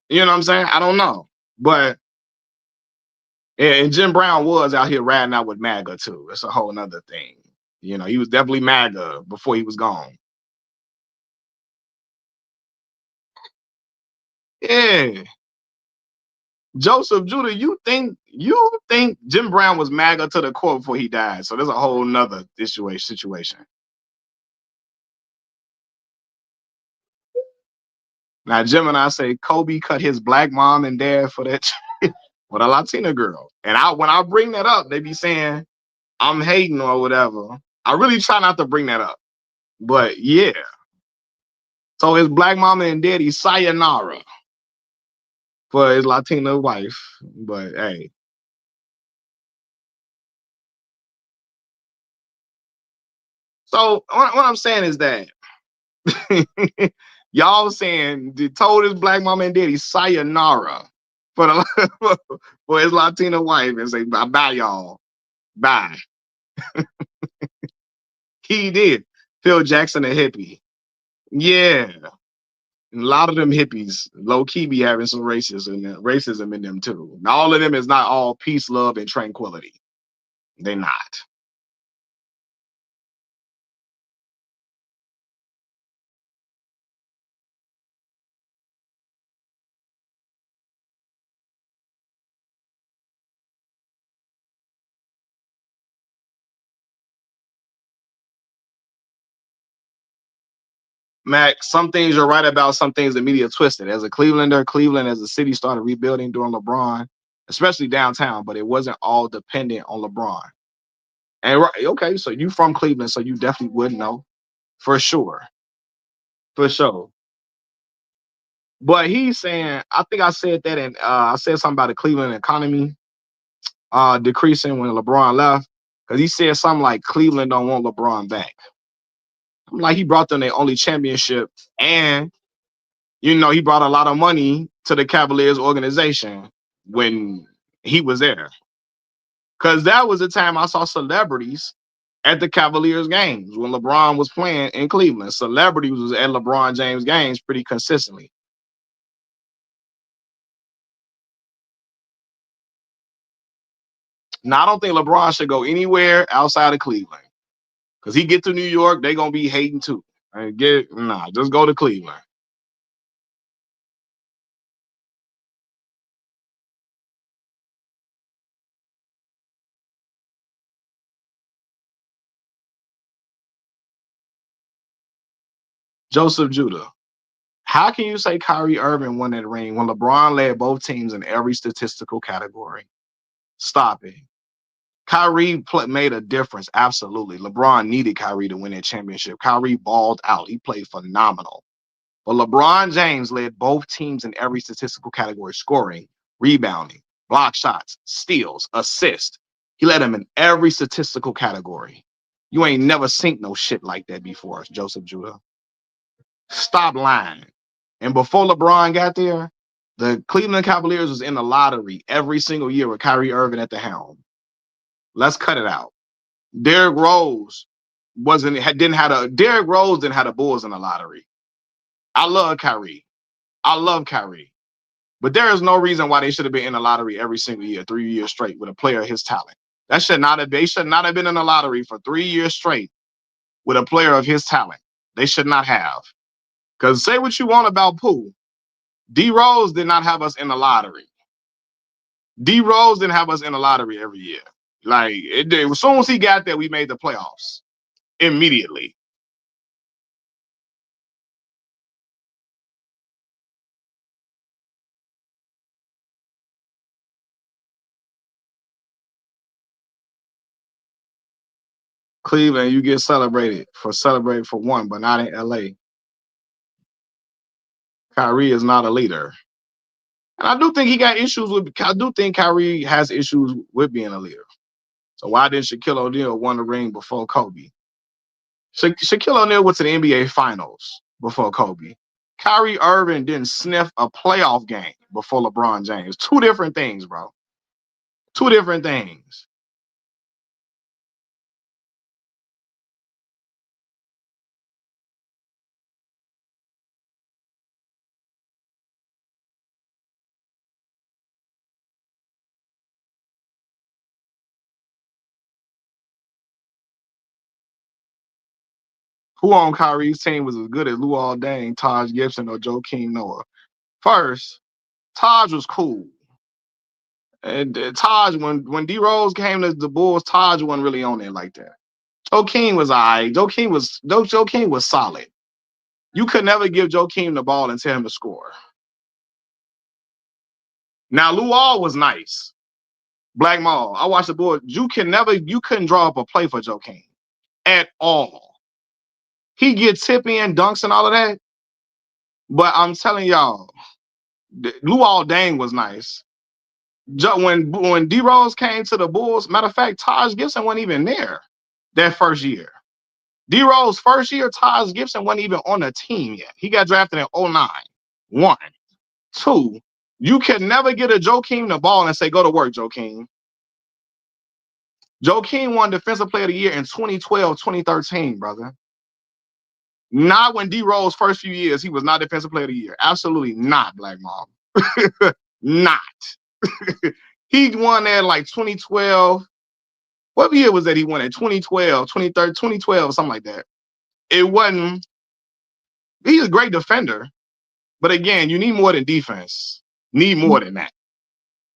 You know what I'm saying? I don't know. But and Jim Brown was out here riding out with MAGA too. It's a whole nother thing. You know, he was definitely MAGA before he was gone. Yeah. Joseph Judah, you think Jim Brown was MAGA to the core before he died. So there's a whole nother situation. Now, Jim and I say Kobe cut his Black mom and dad for that with a Latina girl. And when I bring that up, they be saying I'm hating or whatever. I really try not to bring that up. But yeah. So his Black mama and daddy, sayonara for his Latina wife. But hey. So what I'm saying is that y'all saying told his Black mama and daddy sayonara for for his Latina wife and say bye y'all. Bye. He did. Phil Jackson a hippie. Yeah. A lot of them hippies low key be having some racism in them too. Now, all of them is not all peace, love, and tranquility. They're not. Mac, some things you're right about, some things the media twisted. As a Clevelander, Cleveland as a city started rebuilding during LeBron, especially downtown, but it wasn't all dependent on LeBron. And right, okay, so you from Cleveland, so you definitely would know for sure. For sure. But he's saying, I think I said that, and I said something about the Cleveland economy decreasing when LeBron left, because he said something like Cleveland don't want LeBron back. I'm like, he brought them their only championship, and he brought a lot of money to the Cavaliers organization when he was there. Because that was the time I saw celebrities at the Cavaliers games when LeBron was playing in Cleveland. Celebrities was at LeBron James games pretty consistently. Now, I don't think LeBron should go anywhere outside of Cleveland. Because he get to New York, they going to be hating too. Just go to Cleveland. Joseph Judah. How can you say Kyrie Irving won that ring when LeBron led both teams in every statistical category? Stop it. Kyrie made a difference. Absolutely. LeBron needed Kyrie to win that championship. Kyrie balled out. He played phenomenal. But LeBron James led both teams in every statistical category: scoring, rebounding, block shots, steals, assists. He led them in every statistical category. You ain't never seen no shit like that before, Joseph Judah. Stop lying. And before LeBron got there, the Cleveland Cavaliers was in the lottery every single year with Kyrie Irving at the helm. Let's cut it out. Derrick Rose didn't have the Bulls in the lottery. I love Kyrie. I love Kyrie. But there is no reason why they should have been in the lottery every single year, 3 years straight, with a player of his talent. They should not have been in the lottery for 3 years straight with a player of his talent. They should not have. Because say what you want about Pooh, D Rose did not have us in the lottery. D Rose didn't have us in the lottery every year. Like, as soon as he got there, we made the playoffs immediately. Cleveland, you get celebrated for one, but not in LA. Kyrie is not a leader. And I do think Kyrie has issues with being a leader. So why didn't Shaquille O'Neal win the ring before Kobe? Shaquille O'Neal went to the NBA Finals before Kobe. Kyrie Irving didn't sniff a playoff game before LeBron James. Two different things, bro. Two different things. Who on Kyrie's team was as good as Luol Deng, Taj Gibson, or Joakim Noah? First, Taj was cool. And Taj, when D Rose came to the Bulls, Taj wasn't really on there like that. Joakim was all right. Joakim was solid. You could never give Joakim the ball and tell him to score. Now Luol was nice. Black Mall. I watched the Bulls. You couldn't draw up a play for Joakim at all. He gets tippy and dunks and all of that. But I'm telling y'all, Luol Deng was nice. When D Rose came to the Bulls, matter of fact, Taj Gibson wasn't even there that first year. D Rose first year, Taj Gibson wasn't even on the team yet. He got drafted in 09. 1. 2. You can never get a Joakim the ball and say, go to work, Joakim. Joakim won Defensive Player of the Year in 2012, 2013, brother. Not when D Rose first few years, he was not Defensive Player of the Year. Absolutely not, Black Mom. Not. He won that like 2012. What year was that he won it? 2012, 2013, 2012, something like that. It wasn't. He's a great defender. But again, you need more than defense. Need more than that.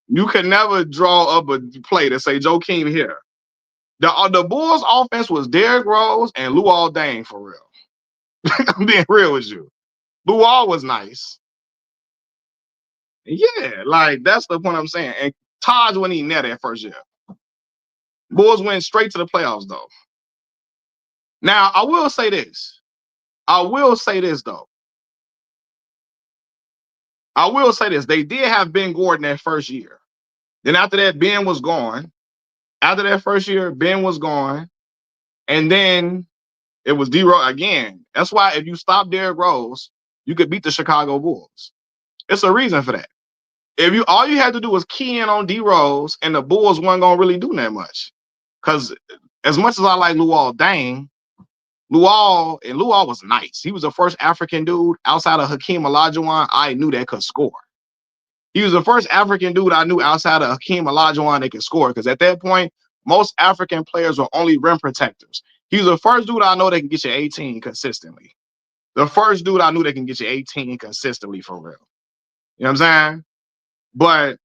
You can never draw up a play to say Joakim here. The Bulls' offense was Derrick Rose and Luol Deng for real. I'm being real with you. Luol was nice. Yeah, like that's the point I'm saying. And Taj wasn't even there that first year. Bulls went straight to the playoffs though. Now I will say this. Though. I will say this. They did have Ben Gordon that first year. Then after that, Ben was gone. After that first year, Ben was gone. And then it was D Rose again. That's why if you stop Derrick Rose, you could beat the Chicago Bulls. It's a reason for that. If all you had to do was key in on D Rose, and the Bulls weren't gonna really do that much. Because as much as I like Luol Deng, Luol was nice. He was the first African dude outside of Hakeem Olajuwon I knew that could score. He was the first African dude I knew outside of Hakeem Olajuwon that could score. Because at that point, most African players were only rim protectors. He was the first dude I know that can get you 18 consistently. The first dude I knew that can get you 18 consistently for real. You know what I'm saying? But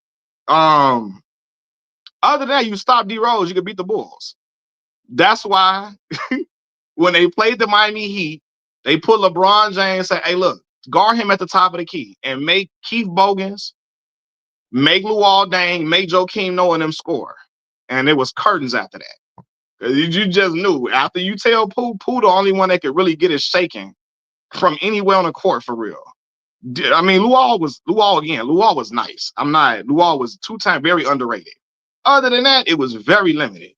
other than that, you stop D Rose, you could beat the Bulls. That's why when they played the Miami Heat, they put LeBron James and say, hey, look, guard him at the top of the key and make Keith Bogans, make Luol Deng, make Joakim Noah and them score. And it was curtains after that. You just knew. After you tell Pooh the only one that could really get it shaking from anywhere on the court for real. I mean, Luol was nice. Luol was two-time very underrated. Other than that, it was very limited.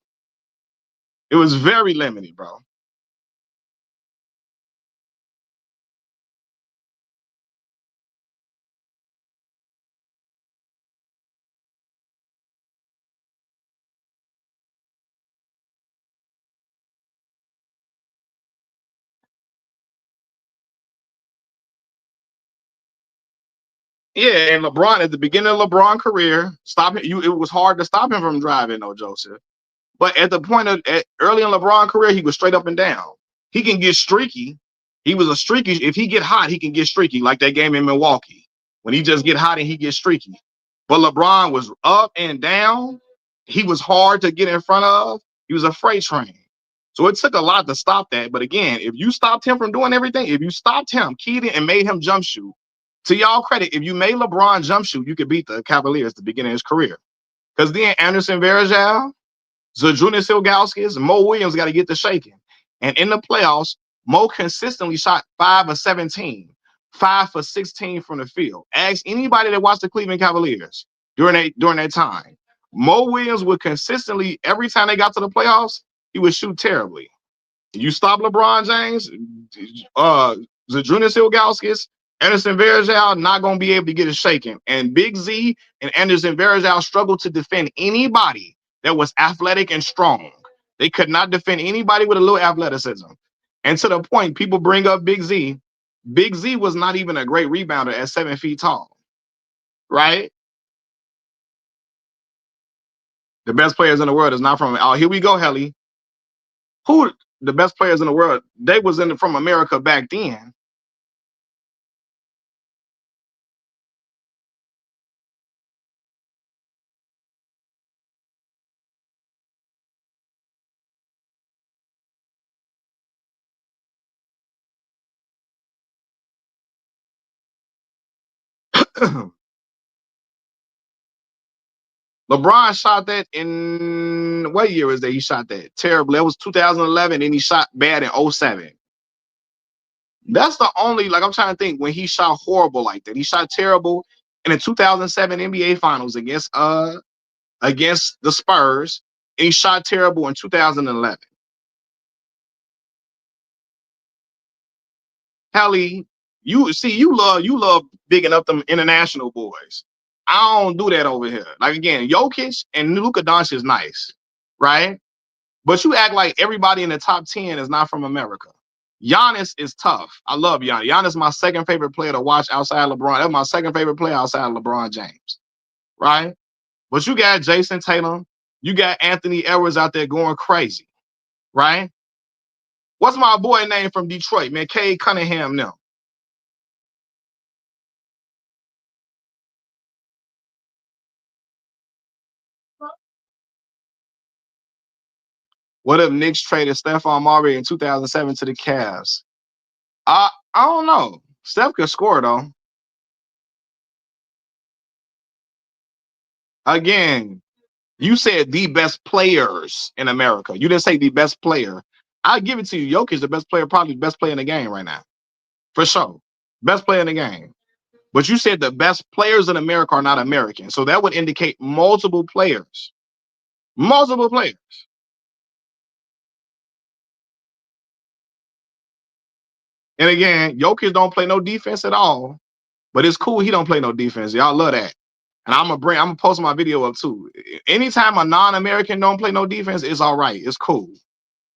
It was very limited, bro. Yeah, and LeBron at the beginning of LeBron's career, it was hard to stop him from driving, no Joseph. But at the point of early in LeBron's career, he was straight up and down. He can get streaky. He was a streaky. If he get hot, he can get streaky, like that game in Milwaukee. When he just get hot and he gets streaky. But LeBron was up and down. He was hard to get in front of. He was a freight train. So it took a lot to stop that. But again, if you stopped him from doing everything, if you stopped him, keyed it, and made him jump shoot, to y'all credit, if you made LeBron jump shoot, you could beat the Cavaliers at the beginning of his career. Because then Anderson Varejao, Zydrunas Ilgauskas, Mo Williams got to get the shaking. And in the playoffs, Mo consistently shot 5 of 17, 5 for 16 from the field. Ask anybody that watched the Cleveland Cavaliers during that time. Mo Williams would consistently, every time they got to the playoffs, he would shoot terribly. You stop LeBron James, Zydrunas Ilgauskas, Anderson Varejao not going to be able to get it shaken. And Big Z and Anderson Varejao struggled to defend anybody that was athletic and strong. They could not defend anybody with a little athleticism. And to the point, people bring up Big Z. Big Z was not even a great rebounder at 7 feet tall, right? The best players in the world is not from, oh, here we go, Helly. Who the best players in the world? They was from America back then. LeBron shot that in what year is that he shot that? Terribly. It was 2011 and he shot bad in 07. That's the only, like I'm trying to think when he shot horrible like that. He shot terrible in the 2007 NBA Finals against the Spurs. And he shot terrible in 2011. Hallie, you love bigging up them international boys. I don't do that over here. Like again, Jokic and Luka Doncic is nice, right? But you act like everybody in the top 10 is not from America. Giannis is tough. I love Giannis. Giannis is my second favorite player to watch outside LeBron. That's my second favorite player outside LeBron James, right? But you got Jason Tatum. You got Anthony Edwards out there going crazy, right? What's my boy name from Detroit, man? Cade Cunningham now. What if Knicks traded Stephon Marbury in 2007 to the Cavs? I don't know. Steph could score though. Again, you said the best players in America. You didn't say the best player. I'll give it to you. Jokic is the best player, probably the best player in the game right now. For sure. Best player in the game. But you said the best players in America are not American. So that would indicate multiple players. Multiple players. And again, Jokic don't play no defense at all. But it's cool he don't play no defense. Y'all love that. And I'm gonna post my video up too. Anytime a non-American don't play no defense, it's all right. It's cool.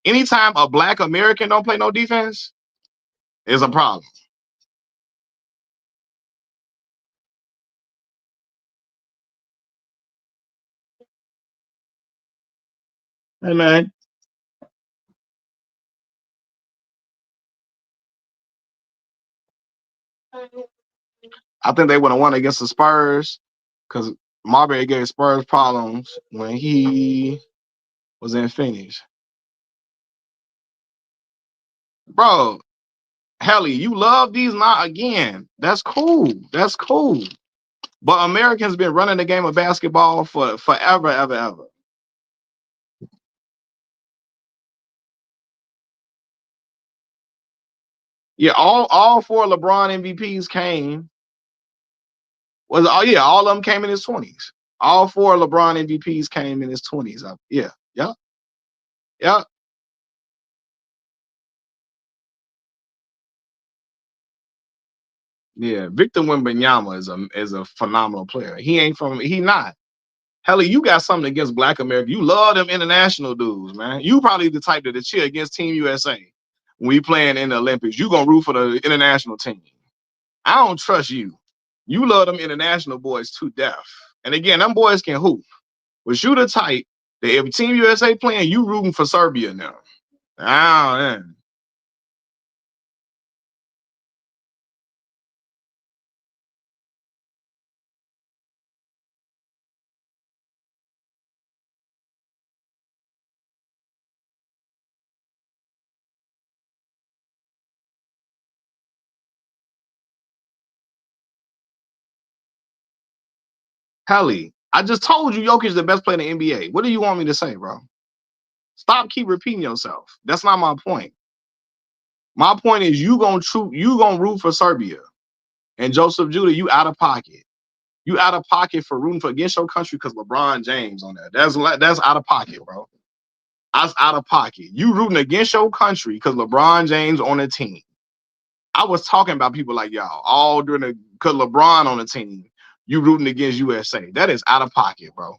Anytime a black American don't play no defense, it's a problem. Hey man. I think they would have won against the Spurs because Marbury gave Spurs problems when he was in Phoenix. Bro, Helly, you love these not again. That's cool. That's cool. But Americans been running the game of basketball for forever, ever, ever. Yeah, all four LeBron MVPs came. Was oh yeah, all of them came in his 20s. All four LeBron MVPs came in his 20s. Yeah, yeah, yeah. Yeah, Victor Wembanyama is a phenomenal player. He not. Hell, you got something against Black America. You love them international dudes, man. You probably the type that cheer against Team USA when we playing in the Olympics. You gonna root for the international team. I don't trust you. You love them international boys to death. And again, them boys can hoop. But you the type that if Team USA playing, you rooting for Serbia now. Oh, man. Helly, I just told you Jokic is the best player in the NBA. What do you want me to say, bro? Stop keep repeating yourself. That's not my point. My point is you gonna root for Serbia. And Joseph Judah, you out of pocket. You out of pocket for rooting for against your country because LeBron James on that. That's out of pocket, bro. That's out of pocket. You rooting against your country because LeBron James on the team. I was talking about people like y'all all during the because LeBron on the team. You rooting against USA. That is out of pocket, bro.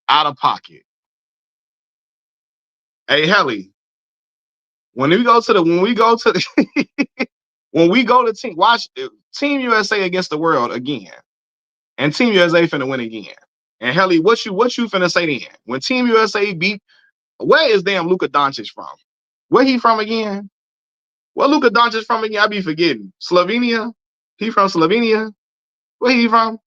Out of pocket. Hey, Helly, when we go to the when we go to team watch Team USA against the world again, and Team USA finna win again. And Helly, what you finna say then? When Team USA beat, where is damn Luka Doncic from? Where he from again? Where Luka Doncic from again? I be forgetting. Slovenia? He from Slovenia? Where he from?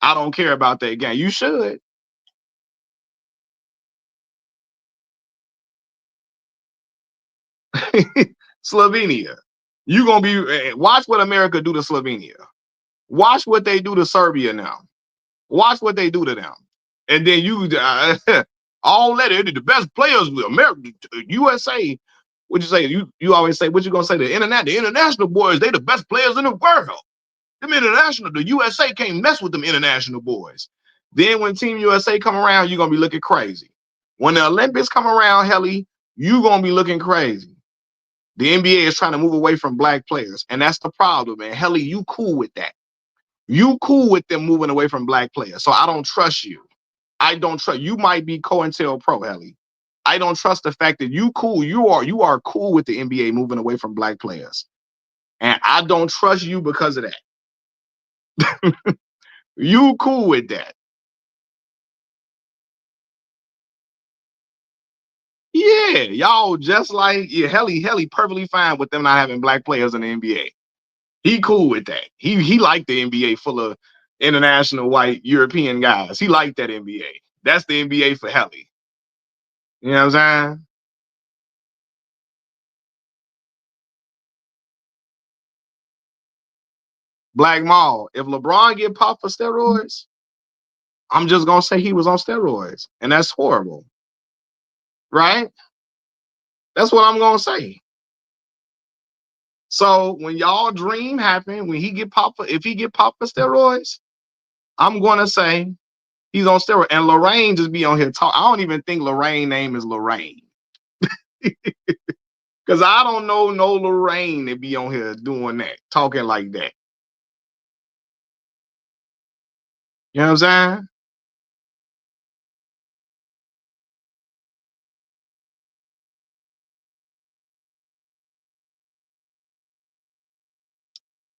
I don't care about that game. You should. Slovenia. You gonna be watch what America do to Slovenia. Watch what they do to Serbia now. Watch what they do to them. And then you all that the best players with America, USA. What you say? You always say what you gonna say? The international boys, they the best players in the world. Them international, the USA can't mess with them international boys. Then when Team USA come around, you're gonna be looking crazy. When the Olympics come around, Helly, you gonna be looking crazy. The NBA is trying to move away from black players, and that's the problem, man. Helly, you cool with that. You cool with them moving away from black players. So I don't trust you. I don't trust you. Might be COINTELPRO, Helly. I don't trust the fact that you cool. You are cool with the NBA moving away from black players. And I don't trust you because of that. You cool with that. Yeah, y'all just like yeah, Helly perfectly fine with them not having black players in the NBA. He cool with that. He liked the NBA full of international white European guys. He liked that NBA. That's the NBA for Helly. You know what I'm saying? Black Mall. If LeBron get popped for steroids, I'm just gonna say he was on steroids, and that's horrible, right? That's what I'm gonna say. So when y'all dream happen, when he get popped for, if he get popped for steroids, I'm gonna say he's on steroids. And Lorraine just be on here talk. I don't even think Lorraine name is Lorraine. Cause I don't know no Lorraine to be on here doing that, talking like that. You know what I'm saying?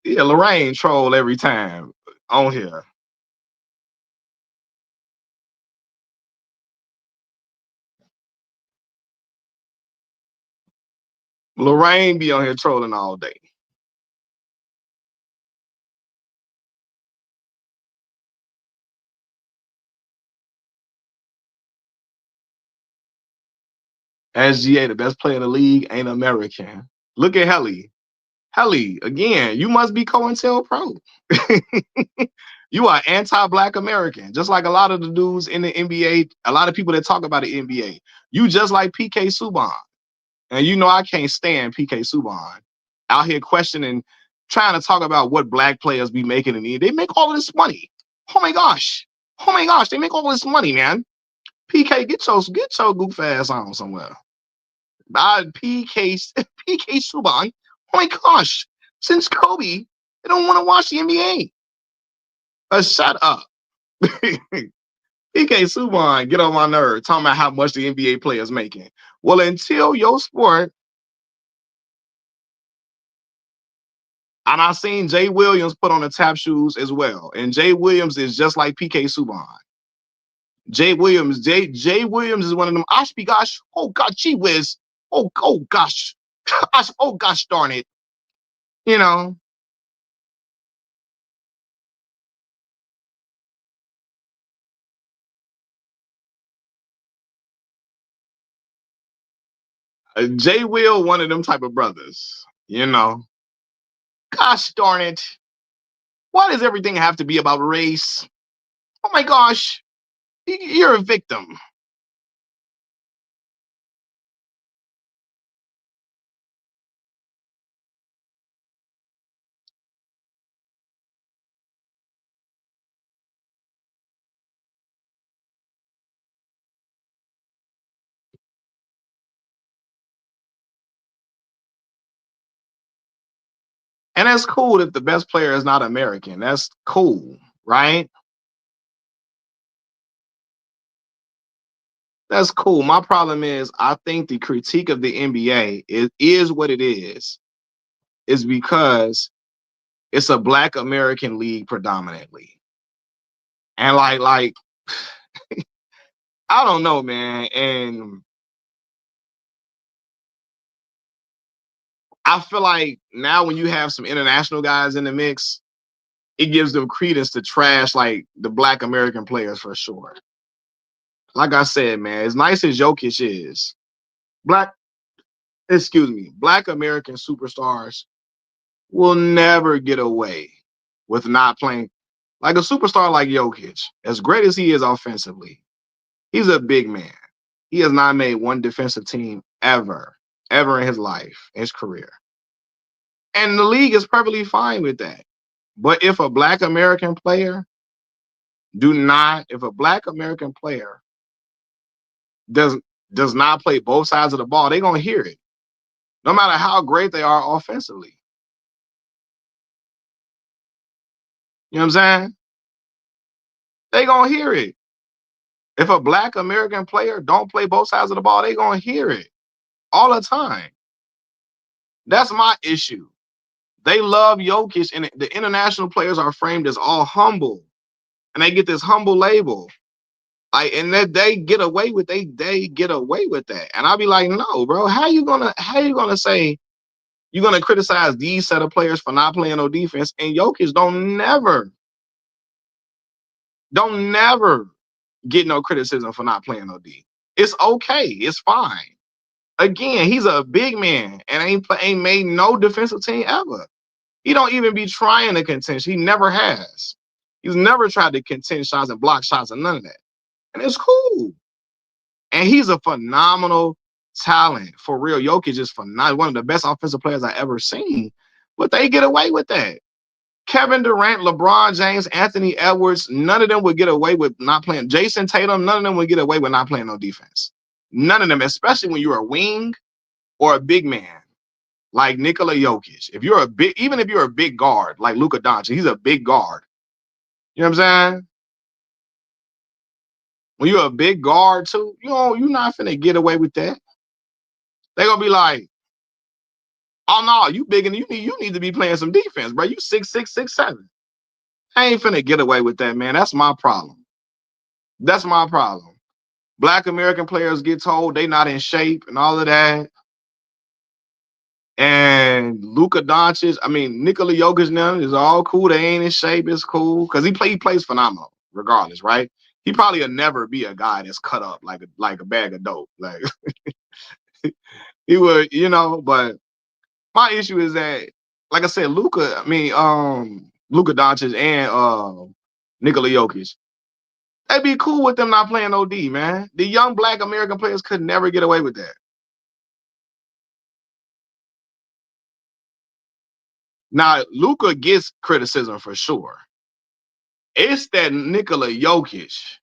Yeah, Lorraine troll every time on here. Lorraine be on here trolling all day. SGA, the best player in the league, ain't American. Look at Helly. Helly, again, you must be COINTELPRO. You are anti-Black American, just like a lot of the dudes in the NBA, a lot of people that talk about the NBA. You just like PK Subban. And you know I can't stand PK Subban out here questioning, trying to talk about what Black players be making in the NBA. They make all of this money. Oh my gosh. Oh my gosh, they make all this money, man. PK, get your goof ass on somewhere. PK Subban. Oh my gosh. Since Kobe, they don't want to watch the NBA. Shut up. PK Subban get on my nerve talking about how much the NBA players making. Well, until your sport, and I seen Jay Williams put on the tap shoes as well. And Jay Williams is just like PK Subban. Jay Williams is one of them. Gosh, oh God, gee whiz. Oh gosh. Oh gosh darn it. You know. Jay Will, one of them type of brothers, you know. Gosh darn it. Why does everything have to be about race? Oh my gosh. You're a victim. And that's cool if the best player is not American. That's cool, right? That's cool. My problem is I think the critique of the NBA is what it is because it's a Black American league predominantly. And like I don't know, man. And I feel like now when you have some international guys in the mix, it gives them credence to trash like the Black American players for sure. Like I said, man, as nice as Jokic is, Black American superstars will never get away with not playing. Like a superstar like Jokic, as great as he is offensively, he's a big man. He has not made one defensive team ever in his life, his career. And the league is perfectly fine with that. But if a Black American player if a Black American player does not play both sides of the ball, they're gonna hear it. No matter how great they are offensively. You know what I'm saying? They gonna hear it. If a Black American player don't play both sides of the ball, they gonna hear it all the time. That's my issue. They love Jokic, and the international players are framed as all humble, and they get this humble label. And that they get away with that. And I'll be like, no, bro, how you gonna say you're gonna criticize these set of players for not playing no defense, and Jokic don't never get no criticism for not playing no D. It's okay, it's fine. Again, he's a big man and ain't made no defensive team ever. He don't even be trying to contend. He never has. He's never tried to contend shots and block shots and none of that. And it's cool. And he's a phenomenal talent. For real, Jokic is phenomenal. One of the best offensive players I ever seen. But they get away with that. Kevin Durant, LeBron James, Anthony Edwards, none of them would get away with not playing. Jason Tatum, none of them would get away with not playing no defense. None of them, especially when you're a wing or a big man like Nikola Jokic. Even if you're a big guard like Luka Doncic, he's a big guard. You know what I'm saying? When you're a big guard too, you're not finna get away with that. They're gonna be like, oh no, you big and you need to be playing some defense, bro. You 6'6", 6'7". I ain't finna get away with that, man. That's my problem. That's my problem. Black American players get told they not in shape and all of that. And Luka Doncic, Nikola Jokic now is all cool. They ain't in shape. It's cool because he plays phenomenal regardless, right? He probably will never be a guy that's cut up like a bag of dope. Like he would, but my issue is that, like I said, Luka Doncic and Nikola Jokic, they'd be cool with them not playing OD, man. The young black American players could never get away with that. Now, Luka gets criticism for sure. It's that Nikola Jokic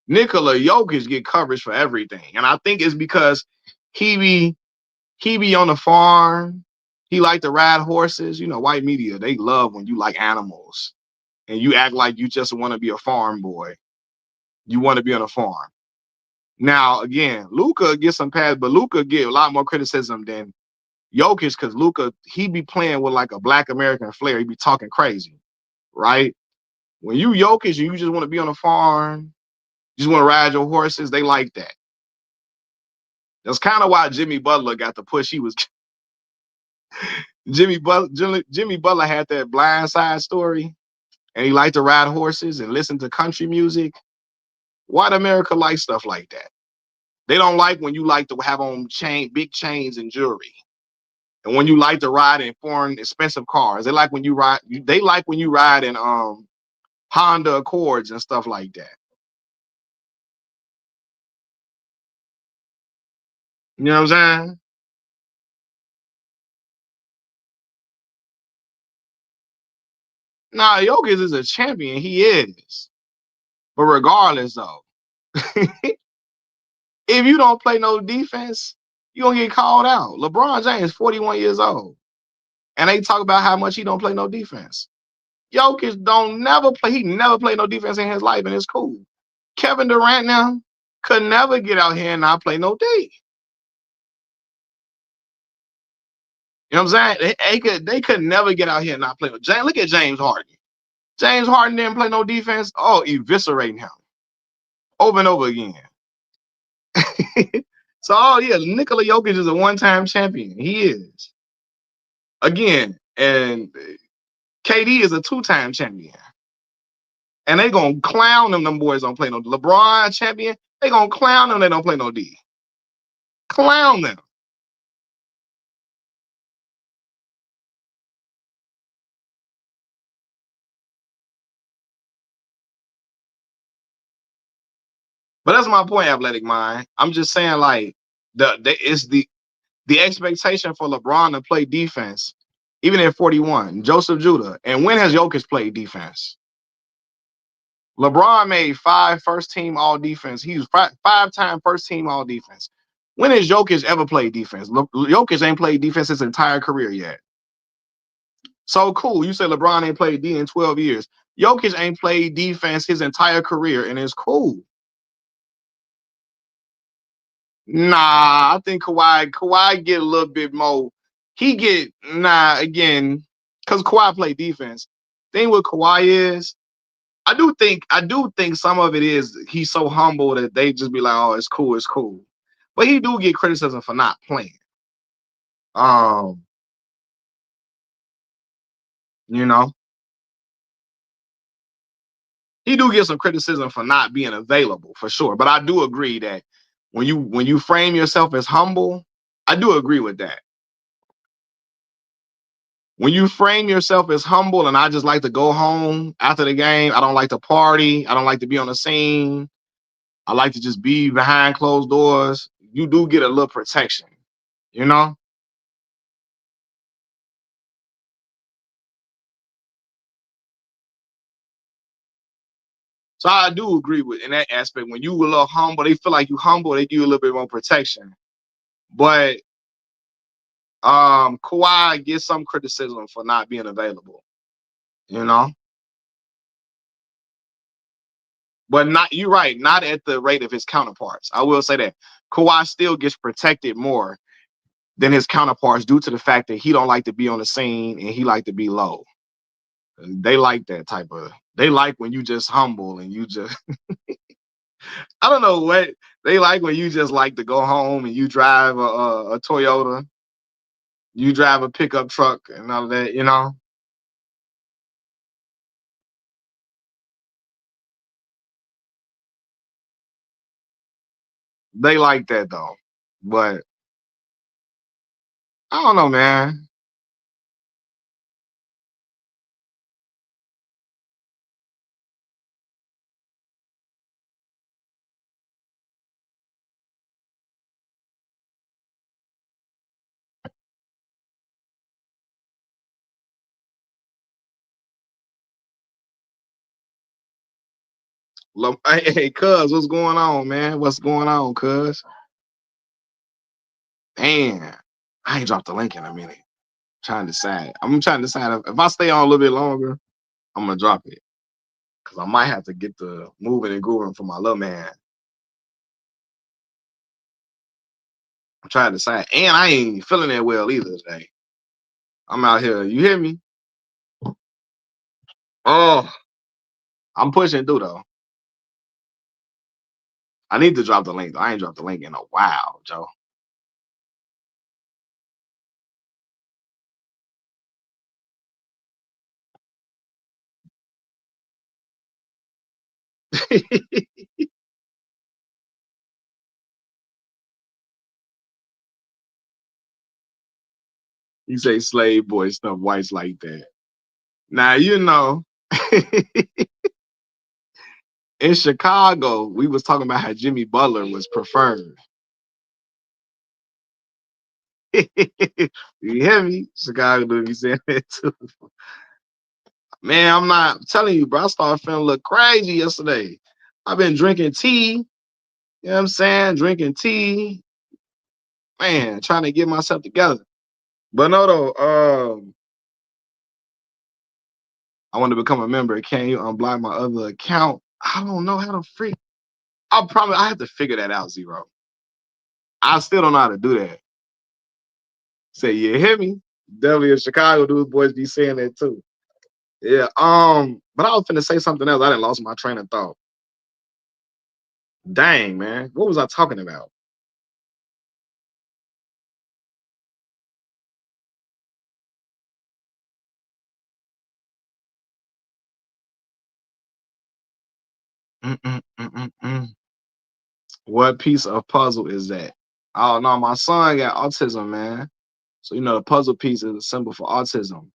get coverage for everything. And I think it's because he be on the farm. He like to ride horses. White media, they love when you like animals and you act like you just want to be a farm boy. You want to be on a farm. Now, again, Luka gets some pads, but Luka get a lot more criticism than Jokic because Luka, he be playing with like a black American flair. He be talking crazy, right? When you Jokic and you just want to be on a farm, you just want to ride your horses, they like that. That's kind of why Jimmy Butler got the push he was. Jimmy Butler had that blind side story, and he liked to ride horses and listen to country music. White America likes stuff like that. They don't like when you like to have on big chains and jewelry, and when you like to ride in foreign expensive cars. They like when you ride. They like when you ride in Honda Accords and stuff like that. You know what I'm saying? Nah, Jokic is a champion. He is. But regardless, though, if you don't play no defense, you're going to get called out. LeBron James, 41 years old. And they talk about how much he don't play no defense. Jokic don't never play. He never played no defense in his life, and it's cool. Kevin Durant now could never get out here and not play no D. You know what I'm saying? They could never get out here and not play. James, look at James Harden. James Harden didn't play no defense. Oh, eviscerating him over and over again. So, yeah, Nikola Jokic is a one-time champion. He is. Again, and KD is a two-time champion. And they gonna clown them boys don't play no LeBron champion. They gonna clown them, they don't play no D. Clown them. But that's my point, athletic mind. I'm just saying, like, it's the expectation for LeBron to play defense, even at 41, Joseph Judah. And when has Jokic played defense? LeBron made 5 first team all defense. He was 5-time first team all defense. When has Jokic ever played defense? Jokic ain't played defense his entire career yet. So cool. You said LeBron ain't played D in 12 years. Jokic ain't played defense his entire career, and it's cool. Nah, I think Kawhi get a little bit more. Again, because Kawhi play defense. Thing with Kawhi is, I do think some of it is he's so humble that they just be like, oh, it's cool, it's cool. But he do get criticism for not playing. Um, you know, he do get some criticism for not being available for sure. But I do agree that when you frame yourself as humble, I do agree with that. When you frame yourself as humble and I just like to go home after the game, I don't like to party, I don't like to be on the scene, I like to just be behind closed doors, you do get a little protection, you know? So I do agree with in that aspect. When you a little humble, they feel like you humble, they give you a little bit more protection. But Kawhi gets some criticism for not being available, you know? But not you're right, not at the rate of his counterparts. I will say that. Kawhi still gets protected more than his counterparts due to the fact that he don't like to be on the scene and he like to be low. They like that type of. They like when you just humble and you just. I don't know what they like when you just like to go home and you drive a Toyota, you drive a pickup truck and all that. They like that though. But I don't know, man. Hey, cuz, what's going on, man? What's going on, cuz? Damn, I ain't dropped the link in a minute. Trying to decide. I'm trying to decide if I stay on a little bit longer, I'm gonna drop it. Cause I might have to get the moving and grooving for my little man. I'm trying to decide. And I ain't feeling that well either today. I'm out here. You hear me? Oh, I'm pushing through though. I need to drop the link. I ain't dropped the link in a while, Joe. You say slave boy stuff whites like that. Now you know in Chicago, we was talking about how Jimmy Butler was preferred. You hear me? Chicago do be saying that too. Man, I'm not telling you, bro. I started feeling a little crazy yesterday. I've been drinking tea, you know what I'm saying? Drinking tea, man, trying to get myself together. But no, though, I want to become a member. Can you unblock my other account? I don't know how to freak. I have to figure that out, Zero. I still don't know how to do that. Say, you hear me? Definitely in Chicago, dudes boys be saying that too. Yeah. But I was finna say something else. I didn't lost my train of thought. Dang, man. What was I talking about? Mm-mm-mm-mm-mm. What piece of puzzle is that? Oh no, my son got autism, man. So you know the puzzle piece is a symbol for autism.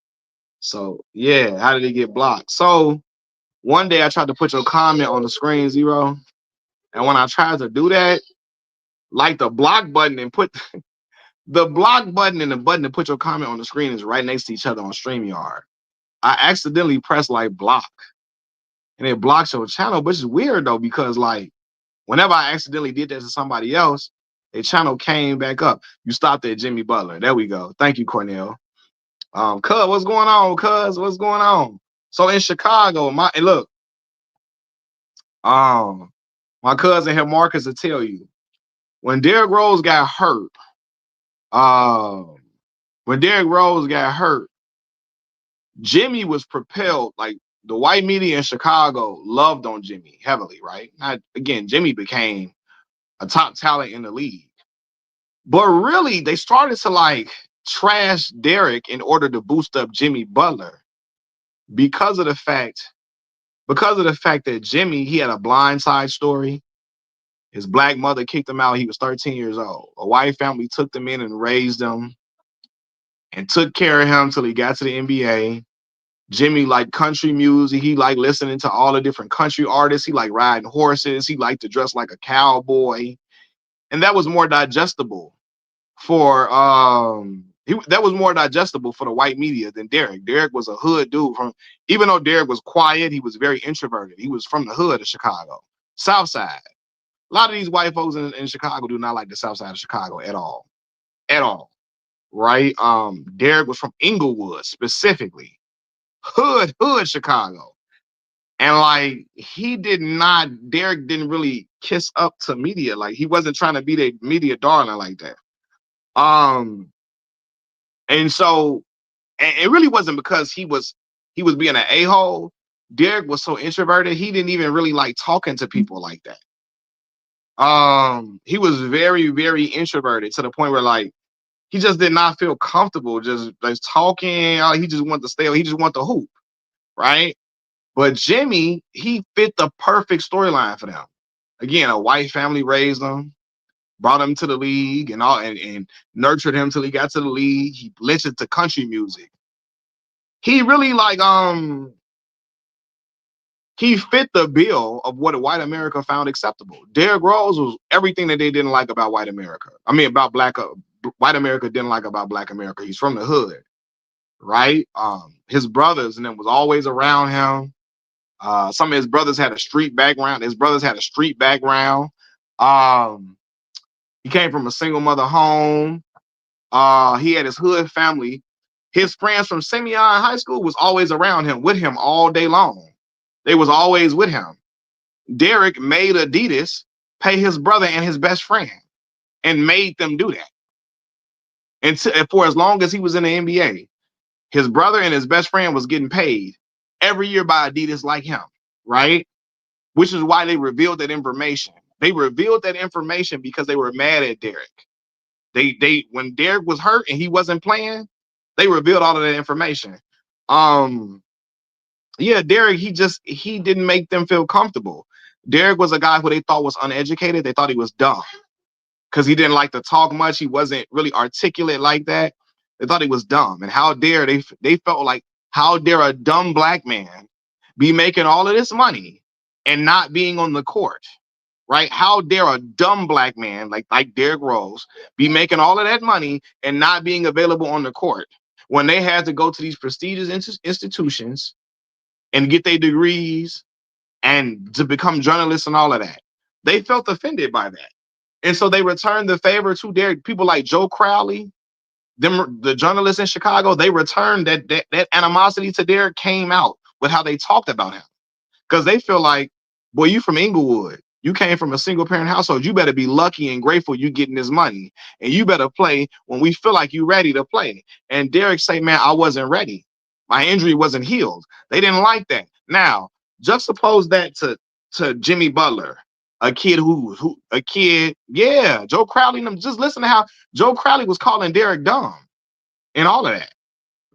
So yeah, how did he get blocked? So one day I tried to put your comment on the screen, Zero. And when I tried to do that, like the block button and put the block button and the button to put your comment on the screen is right next to each other on StreamYard. I accidentally pressed like block and it blocks your channel, which is weird though, because like whenever I accidentally did that to somebody else, their channel came back up. You stopped at Jimmy Butler. There we go. Thank you, Cornell. Cuz, what's going on? Cuz, what's going on? So in Chicago, look, um, my cousin here, Marcus, will tell you when Derrick Rose got hurt. Um, when Derrick Rose got hurt, Jimmy was propelled like the white media in Chicago loved on Jimmy heavily, right? Now, again, Jimmy became a top talent in the league. But really, they started to like trash Derrick in order to boost up Jimmy Butler because of the fact that Jimmy, he had a blind side story. His black mother kicked him out. He was 13 years old. A white family took them in and raised him and took care of him till he got to the NBA. Jimmy liked country music. He liked listening to all the different country artists. He liked riding horses. He liked to dress like a cowboy. And that was more digestible for that was more digestible for the white media than Derrick. Derrick was a hood dude from, even though Derrick was quiet, he was very introverted. He was from the hood of Chicago, South Side. A lot of these white folks in Chicago do not like the South Side of Chicago at all. At all. Right? Derrick was from Inglewood specifically. Hood Chicago. And like Derrick didn't really kiss up to media. Like he wasn't trying to be the media darling like that. Um, and so and it really wasn't because he was being an a-hole. Derrick was so introverted, he didn't even really like talking to people like that. He was very, very introverted to the point where like he just did not feel comfortable just talking. He just wanted to stay, he just wanted to hoop, right? But Jimmy, he fit the perfect storyline for them. Again, a white family raised him. brought him to the league and all, and nurtured him till he got to the league. He listened to country music. He really he fit the bill of what white America found acceptable. Derrick Rose was everything that they didn't like about white America. I mean, about white America didn't like about black America. He's from the hood, right? His brothers and them was always around him. Some of his brothers had a street background. His brothers had a street background. Um, he came from a single mother home. He had his hood family. His friends from Simeon High School was always around him, with him all day long. They was always with him. Derrick made Adidas pay his brother and his best friend, and made them do that. And for as long as he was in the NBA, his brother and his best friend was getting paid every year by Adidas like him, right? Which is why they revealed that information. They revealed that information because they were mad at Derrick. They when Derrick was hurt and he wasn't playing, they revealed all of that information. Yeah, Derrick, he didn't make them feel comfortable. Derrick was a guy who they thought was uneducated. They thought he was dumb because he didn't like to talk much. He wasn't really articulate like that. They thought he was dumb. And how dare they felt like, how dare a dumb black man be making all of this money and not being on the court, right? How dare a dumb black man like Derrick Rose be making all of that money and not being available on the court when they had to go to these prestigious institutions and get their degrees and to become journalists and all of that. They felt offended by that. And so they returned the favor to Derrick. People like Joe Crowley, the journalists in Chicago, they returned that animosity to Derrick came out with how they talked about him. Because they feel like, boy, you from Inglewood. You came from a single parent household. You better be lucky and grateful you getting this money. And you better play when we feel like you ready to play. And Derrick say, man, I wasn't ready. My injury wasn't healed. They didn't like that. Now, juxtapose that to Jimmy Butler, a kid yeah, Joe Crowley. Just listen to how Joe Crowley was calling Derrick dumb and all of that.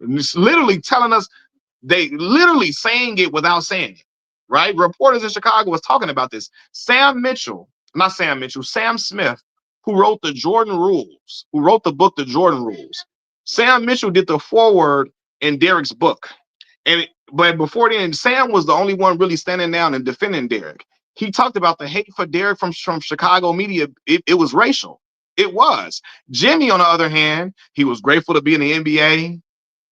It's literally telling us, they literally saying it without saying it, right? Reporters in Chicago was talking about this. Sam Smith, who wrote the Jordan Rules, who wrote the book, The Jordan Rules. Sam Mitchell did the foreword in Derrick's book. But before then, Sam was the only one really standing down and defending Derrick. He talked about the hate for Derrick from Chicago media. It was racial. It was. Jimmy, on the other hand, he was grateful to be in the NBA.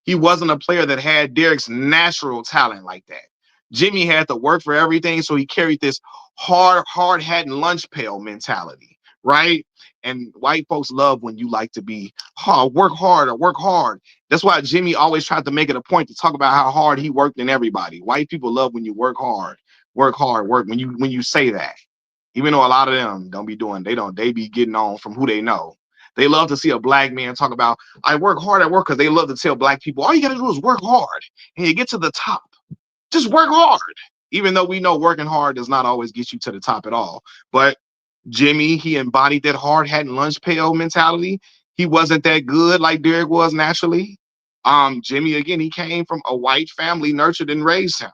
He wasn't a player that had Derrick's natural talent like that. Jimmy had to work for everything, so he carried this hard hat and lunch pail mentality, right? And white folks love when you like to be work hard. That's why Jimmy always tried to make it a point to talk about how hard he worked in everybody. White people love when you work hard, when you say that. Even though a lot of them don't be doing, they be getting on from who they know. They love to see a black man talk about, I work hard at work, because they love to tell black people, all you gotta do is work hard and you get to the top. Just work hard. Even though we know working hard does not always get you to the top at all. But Jimmy, he embodied that hard hat and lunch pail mentality. He wasn't that good like Derrick was naturally. Jimmy, again, he came from a white family, nurtured and raised him.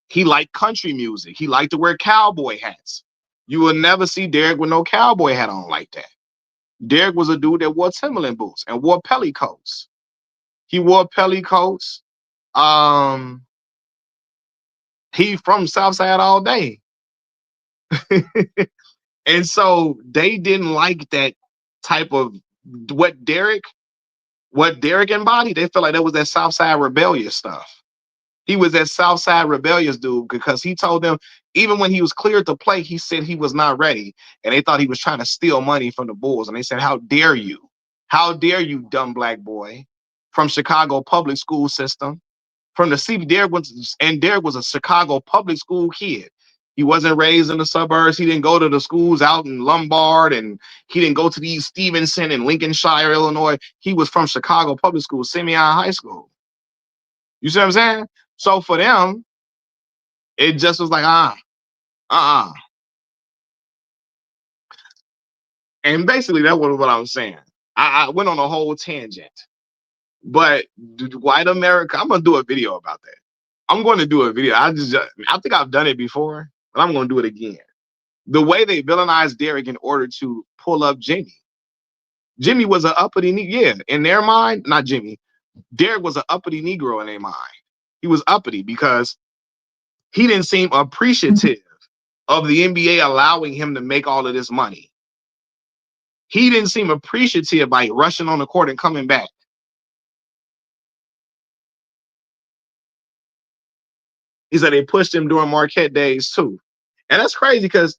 He liked country music. He liked to wear cowboy hats. You will never see Derrick with no cowboy hat on like that. Derrick was a dude that wore Timberland boots and wore pellycoats. He wore pellycoats. He from Southside all day. And so they didn't like that type of what Derrick embodied. They felt like that was that Southside rebellious stuff. He was that Southside rebellious dude because he told them, even when he was cleared to play, he said he was not ready. And they thought he was trying to steal money from the Bulls. And they said, how dare you? How dare you, dumb black boy from Chicago public school system? From the city, Derrick was a Chicago public school kid. He wasn't raised in the suburbs. He didn't go to the schools out in Lombard, and he didn't go to these Stevenson and Lincolnshire, Illinois. He was from Chicago public school, Simeon High School. You see what I'm saying? So for them, it just was like, And basically that was what I was saying. I went on a whole tangent. But white America, I'm gonna do a video about that. I'm going to do a video. I think I've done it before, but I'm going to do it again. The way they villainized Derrick in order to pull up Jimmy. Jimmy was an uppity, yeah, in their mind, not Jimmy. Derrick was an uppity Negro in their mind. He was uppity because he didn't seem appreciative of the NBA allowing him to make all of this money. He didn't seem appreciative by rushing on the court and coming back. He said they pushed him during Marquette days too. And that's crazy because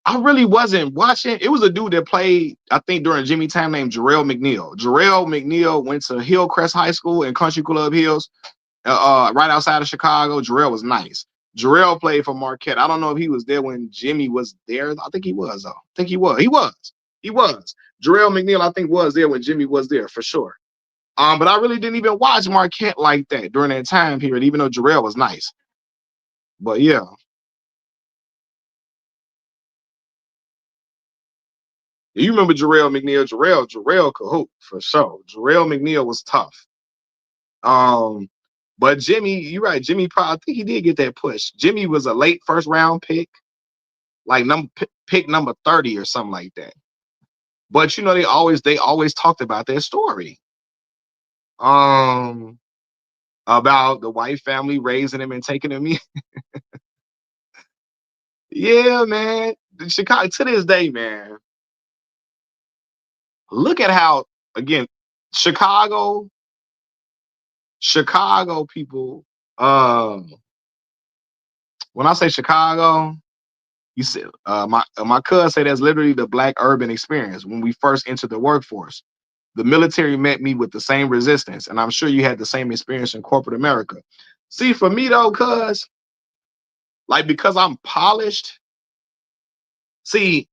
I really wasn't watching. It was a dude that played, I think, during Jimmy time named Jarrell McNeil. Jarrell McNeil went to Hillcrest High School in Country Club Hills, right outside of Chicago. Jarrell was nice. Jarrell played for Marquette. I don't know if he was there when Jimmy was there. I think he was, though. I think he was. He was. Jarrell McNeil, I think, was there when Jimmy was there for sure. But I really didn't even watch Marquette like that during that time period, even though Jarrell was nice. But yeah. You remember Jarrell McNeil? Jarrell could hoop for sure. Jarrell McNeil was tough. But Jimmy, you're right. Jimmy probably, I think he did get that push. Jimmy was a late first round pick, like pick number 30 or something like that. But you know, they always talked about their story. About the white family raising him and taking him in. Yeah, man. Chicago to this day, man. Look at how, again, Chicago people, when I say Chicago, you said my cousin said that's literally the black urban experience. When we first entered the workforce, the military met me with the same resistance, and I'm sure you had the same experience in corporate America. See, for me though, because I'm polished, see,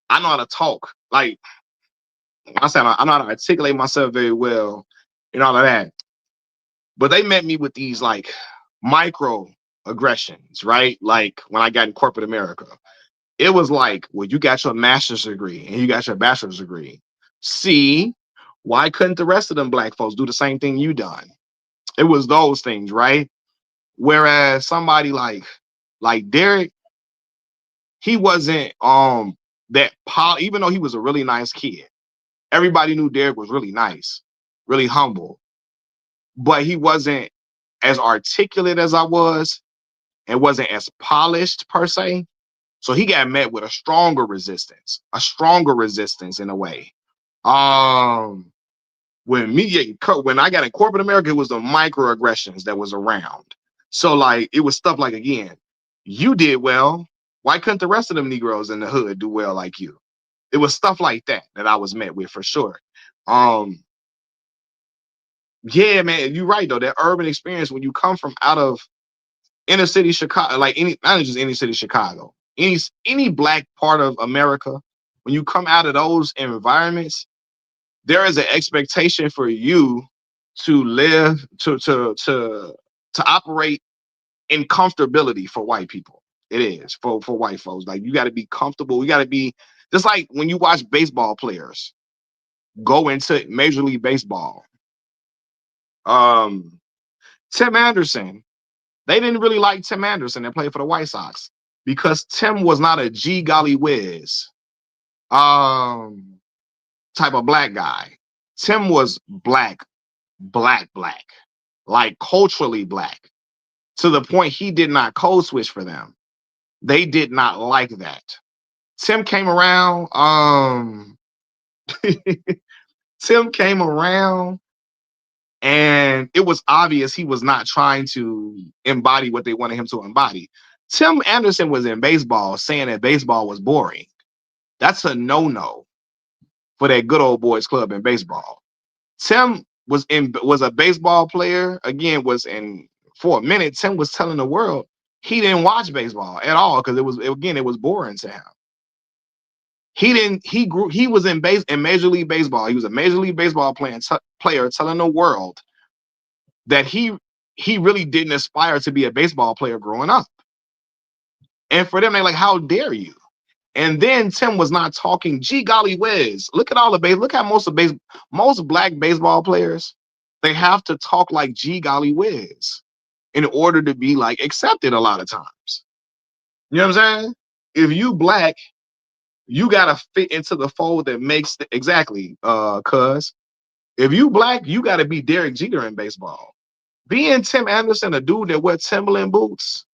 I know how to talk. Like I said, I know how to articulate myself very well and all of that. But they met me with these like micro aggressions, right? Like when I got in corporate America, it was like, well, you got your master's degree and you got your bachelor's degree. See, why couldn't the rest of them black folks do the same thing you done? It was those things, right? Whereas somebody like Derrick, he wasn't even though he was a really nice kid. Everybody knew Derrick was really nice, really humble, but he wasn't as articulate as I was and wasn't as polished per se. So he got met with a stronger resistance in a way. When I got in corporate America, it was the microaggressions that was around. So like it was stuff like, again, you did well. Why couldn't the rest of them Negroes in the hood do well like you? It was stuff like that I was met with for sure. Yeah, man, you're right though. That urban experience when you come from out of inner city Chicago, like not just inner city Chicago, any black part of America, when you come out of those environments, there is an expectation for you to live to operate in comfortability for white people. It is for white folks. Like you got to be comfortable. You got to be just like when you watch baseball players go into Major League Baseball. Tim Anderson, they didn't really like Tim Anderson that played for the White Sox because Tim was not a G golly whiz type of black guy. Tim was black, like culturally black, to the point he did not code switch for them. They did not like that. Tim came around. Tim came around, and it was obvious he was not trying to embody what they wanted him to embody. Tim Anderson was in baseball saying that baseball was boring. That's a no-no for that good old boys club in baseball. Tim was a baseball player. Again, for a minute, Tim was telling the world he didn't watch baseball at all because it was boring to him. He was in Major League Baseball. He was a Major League Baseball player telling the world that he really didn't aspire to be a baseball player growing up. And for them, they're like, how dare you? And then Tim was not talking, gee golly whiz. Look at all the look at most black baseball players, they have to talk like gee golly whiz in order to be like accepted a lot of times. You know what I'm saying? If you black, you gotta fit into the fold that makes exactly. Cuz if you black, you gotta be Derek Jeter in baseball. Being Tim Anderson, a dude that wear Timberland boots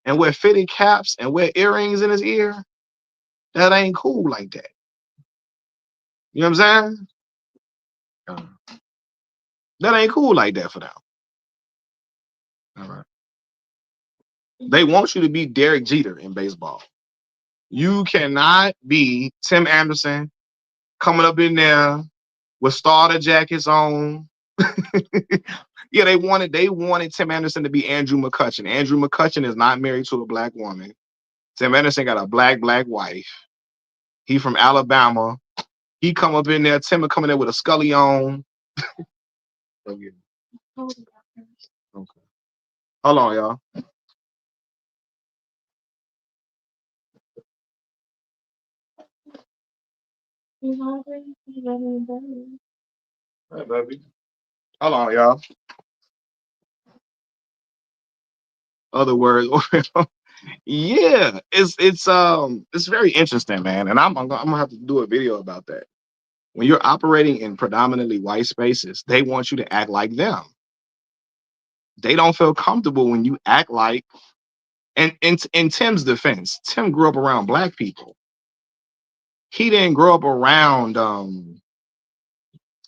and wear fitted caps and wear earrings in his ear, that ain't cool like that. You know what I'm saying? That ain't cool like that for them. All right. They want you to be Derek Jeter in baseball. You cannot be Tim Anderson coming up in there with starter jackets on. Yeah, they wanted Tim Anderson to be Andrew McCutchen. Andrew McCutchen is not married to a black woman. Tim Anderson got a black wife. He from Alabama. He come up in there. Tim would come in there with a Scully on. Okay. Hold on, y'all. Hey, baby. Hold on, y'all. Other words. Yeah, it's very interesting, man. And I'm gonna have to do a video about that. When you're operating in predominantly white spaces, they want you to act like them. They don't feel comfortable when you act like. And in Tim's defense, Tim grew up around black people. He didn't grow up around.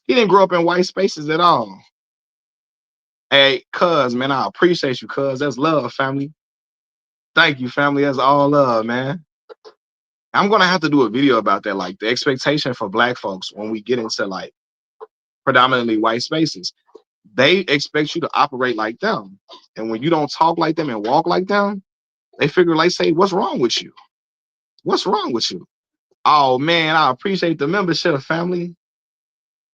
He didn't grow up in white spaces at all. Hey, cuz, man, I appreciate you, cuz. That's love, family. Thank you, family. That's all love, man. I'm gonna have to do a video about that, like the expectation for black folks when we get into like predominantly white spaces. They expect you to operate like them. And when you don't talk like them and walk like them, they figure like say, what's wrong with you? What's wrong with you? Oh man, I appreciate the membership, family.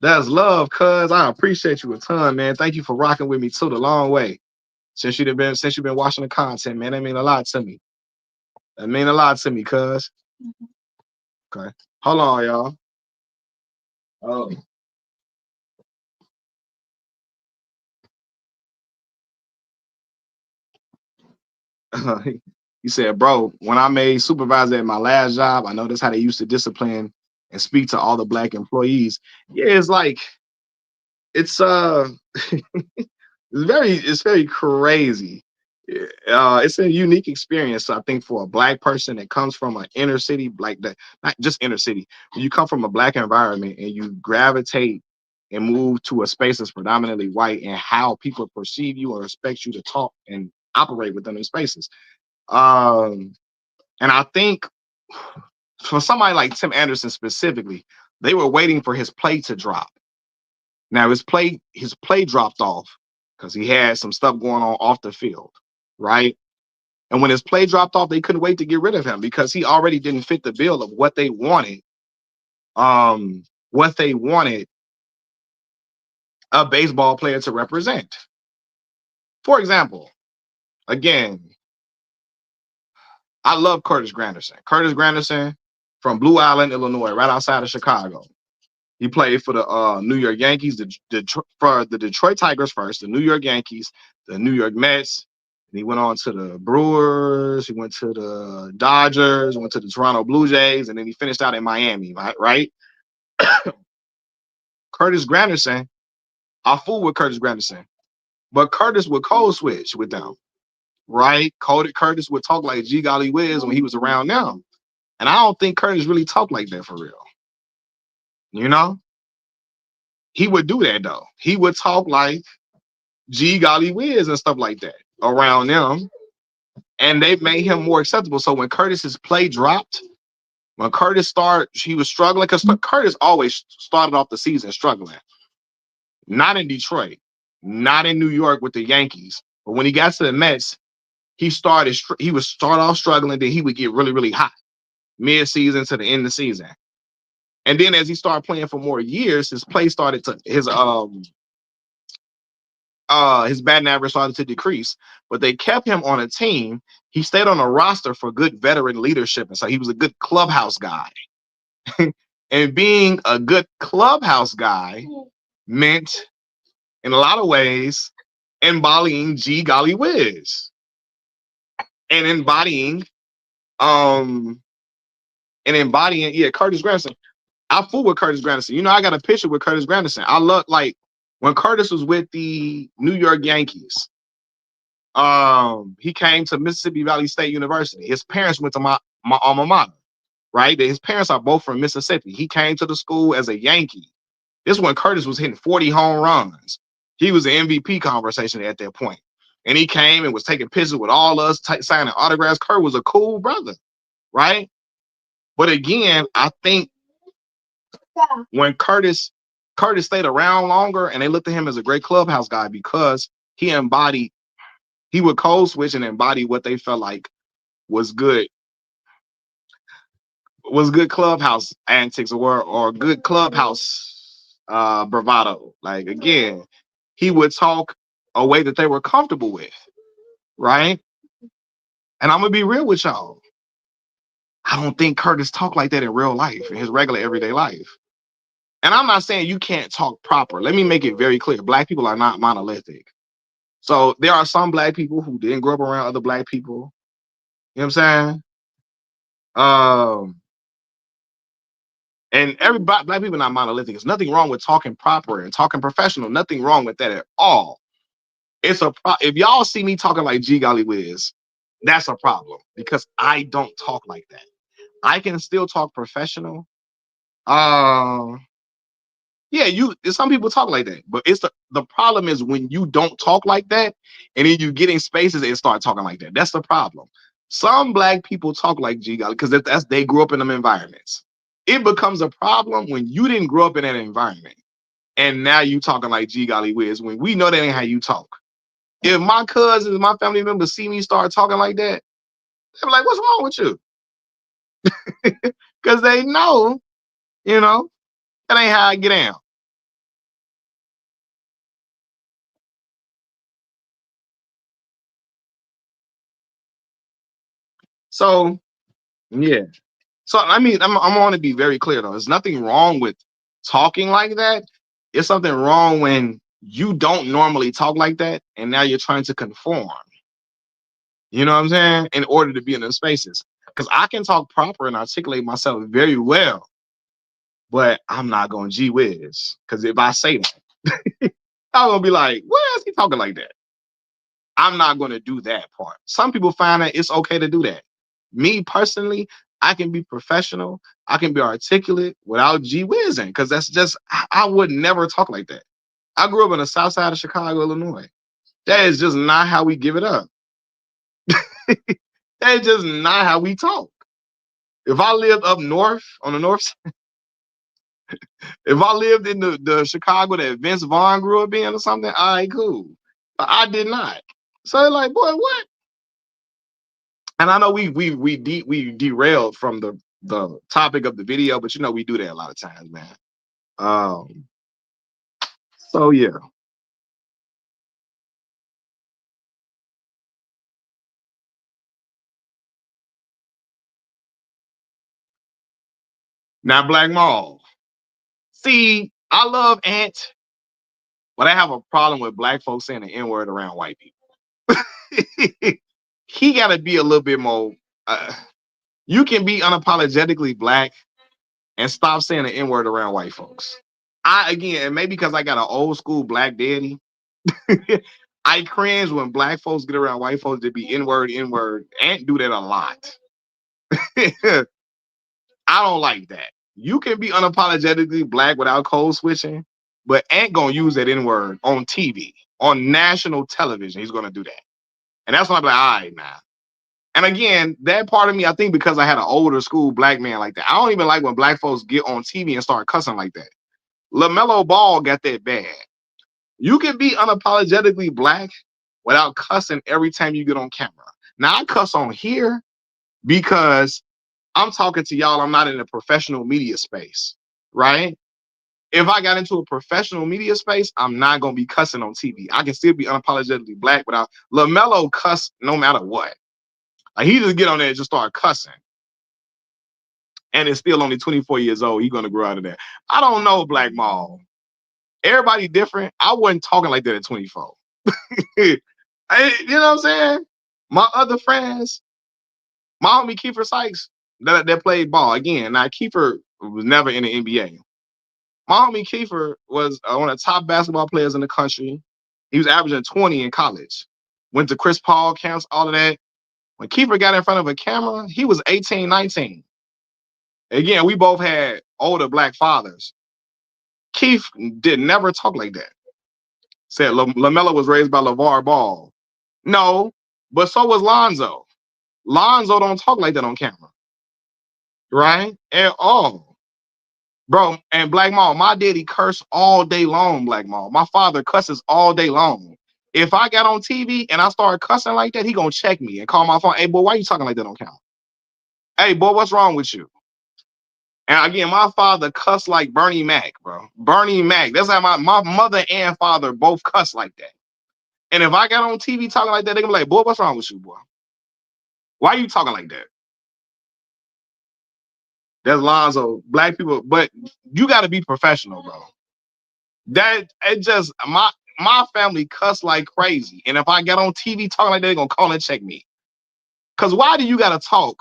That's love, cuz I appreciate you a ton, man. Thank you for rocking with me too the long way. Since you've been watching the content, man. That mean a lot to me. That mean a lot to me, cuz. Okay. Hold on, y'all. Oh. He said, bro, when I made supervisor at my last job, I noticed how they used to discipline and speak to all the black employees. Yeah, it's like it's it's very crazy. It's a unique experience, I think, for a black person that comes from an inner city, like that, not just inner city. When you come from a black environment and you gravitate and move to a space that's predominantly white, and how people perceive you or expect you to talk and operate within those spaces. Um, and I think for somebody like Tim Anderson specifically, they were waiting for his play to drop. Now his play dropped off because he had some stuff going on off the field, right? And when his play dropped off, they couldn't wait to get rid of him because he already didn't fit the bill of what they wanted. What they wanted a baseball player to represent. For example, again, I love Curtis Granderson. Curtis Granderson from Blue Island, Illinois, right outside of Chicago. He played for the New York Yankees, for the Detroit Tigers first, the New York Yankees, the New York Mets. And he went on to the Brewers. He went to the Dodgers. Went to the Toronto Blue Jays, and then he finished out in Miami. Right? Curtis Granderson. I fool with Curtis Granderson, but Curtis would code switch with them. Right? Curtis would talk like G Golly Whiz when he was around them, and I don't think Curtis really talked like that for real. You know, he would do that though. He would talk like G Golly Whiz and stuff like that around them, and they made him more acceptable. So when Curtis's play dropped, when Curtis started, he was struggling because Curtis always started off the season struggling. Not in Detroit, not in New York with the Yankees, but when he got to the Mets, he would start off struggling, then he would get really, really hot mid-season to the end of the season. And then as he started playing for more years, his play started to his batting average started to decrease, but they kept him on a team. He stayed on a roster for good veteran leadership, and so he was a good clubhouse guy. And being a good clubhouse guy meant, in a lot of ways, embodying G Golly Whiz and embodying and embodying, yeah, Curtis Granderson. I fool with Curtis Granderson. You know, I got a picture with Curtis Granderson. I love, like, when Curtis was with the New York Yankees. He came to Mississippi Valley State University. His parents went to my alma mater, right? His parents are both from Mississippi. He came to the school as a Yankee. This is when Curtis was hitting 40 home runs. He was an MVP conversation at that point. And he came and was taking pictures with all us, signing autographs. Kurt was a cool brother, right? But again, I think when Curtis stayed around longer, and they looked at him as a great clubhouse guy because he would code switch and embody what they felt like was good clubhouse antics, or good clubhouse bravado. Like, again, he would talk a way that they were comfortable with, right? And I'm gonna be real with y'all. I don't think Curtis talked like that in real life, in his regular everyday life. And I'm not saying you can't talk proper. Let me make it very clear. Black people are not monolithic. So there are some black people who didn't grow up around other black people. You know what I'm saying? And every black people are not monolithic. There's nothing wrong with talking proper and talking professional. Nothing wrong with that at all. If y'all see me talking like G Golly Whiz, that's a problem because I don't talk like that. I can still talk professional. Yeah, some people talk like that, but the problem is when you don't talk like that, and then you get in spaces and start talking like that. That's the problem. Some black people talk like G Golly because they grew up in them environments. It becomes a problem when you didn't grow up in that environment, and now you talking like G Golly Whiz when we know that ain't how you talk. If my cousins, my family members see me start talking like that, they're like, "What's wrong with you?" Because they know, that ain't how I get down. So, yeah. So, I mean, I'm going to be very clear though. There's nothing wrong with talking like that. It's something wrong when you don't normally talk like that, and now you're trying to conform. You know what I'm saying? In order to be in those spaces, because I can talk proper and articulate myself very well, but I'm not going to gee whiz. Because if I say that, I'm gonna be like, "Why is he talking like that?" I'm not going to do that part. Some people find that it's okay to do that. Me personally, I can be professional. I can be articulate without G whizzing because that's just, I would never talk like that. I grew up in the south side of Chicago, Illinois. That is just not how we give it up. That is just not how we talk. If I lived up north on the north side, if I lived in the Chicago that Vince Vaughn grew up in or something, all right, cool. But I did not. So they're like, boy, what? And I know we derailed from the topic of the video, but we do that a lot of times, man. Um, so yeah. Now, Black Mall. See, I love Ant, but I have a problem with black folks saying the N-word around white people. He got to be a little bit more. You can be unapologetically black and stop saying the N-word around white folks. Again, and maybe because I got an old school black daddy, I cringe when black folks get around white folks to be N-word, N-word. Ant do that a lot. I don't like that. You can be unapologetically black without code switching, but Ant gonna use that N-word on TV, on national television. He's gonna do that. And that's when I'm like, all right, now. And again, that part of me, I think because I had an older school black man like that. I don't even like when black folks get on TV and start cussing like that. LaMelo Ball got that bad. You can be unapologetically black without cussing every time you get on camera. Now, I cuss on here because I'm talking to y'all. I'm not in a professional media space, right? If I got into a professional media space, I'm not going to be cussing on TV. I can still be unapologetically black without LaMelo cuss no matter what. Like, he just get on there and just start cussing. And it's still only 24 years old. He's going to grow out of that. I don't know, Black Mall. Everybody different. I wasn't talking like that at 24. You know what I'm saying? My other friends, My homie Kiefer Sykes that played ball again. Now Kiefer was never in the NBA. My homie Kiefer was one of the top basketball players in the country. He was averaging 20 in college. Went to Chris Paul camps, all of that. When Kiefer got in front of a camera, he was 18, 19. Again, we both had older black fathers. Keith did never talk like that. Said LaMelo was raised by LeVar Ball. No, but so was Lonzo. Lonzo don't talk like that on camera. Right? At all. Bro, and Black Mall, my daddy cursed all day long, Black Mall. My father cusses all day long. If I got on TV and I started cussing like that, he gonna check me and call my phone. Hey, boy, why you talking like that on camera? Hey, boy, what's wrong with you? And again, my father cussed like Bernie Mac, bro. Bernie Mac. That's how my mother and father both cuss like that. And if I got on TV talking like that, they gonna be like, boy, what's wrong with you, boy? Why are you talking like that? That's Lonzo. Black people, but you got to be professional, bro. That it just my family cuss like crazy, and if I get on TV talking like that, they're gonna call and check me. Cause why do you gotta talk?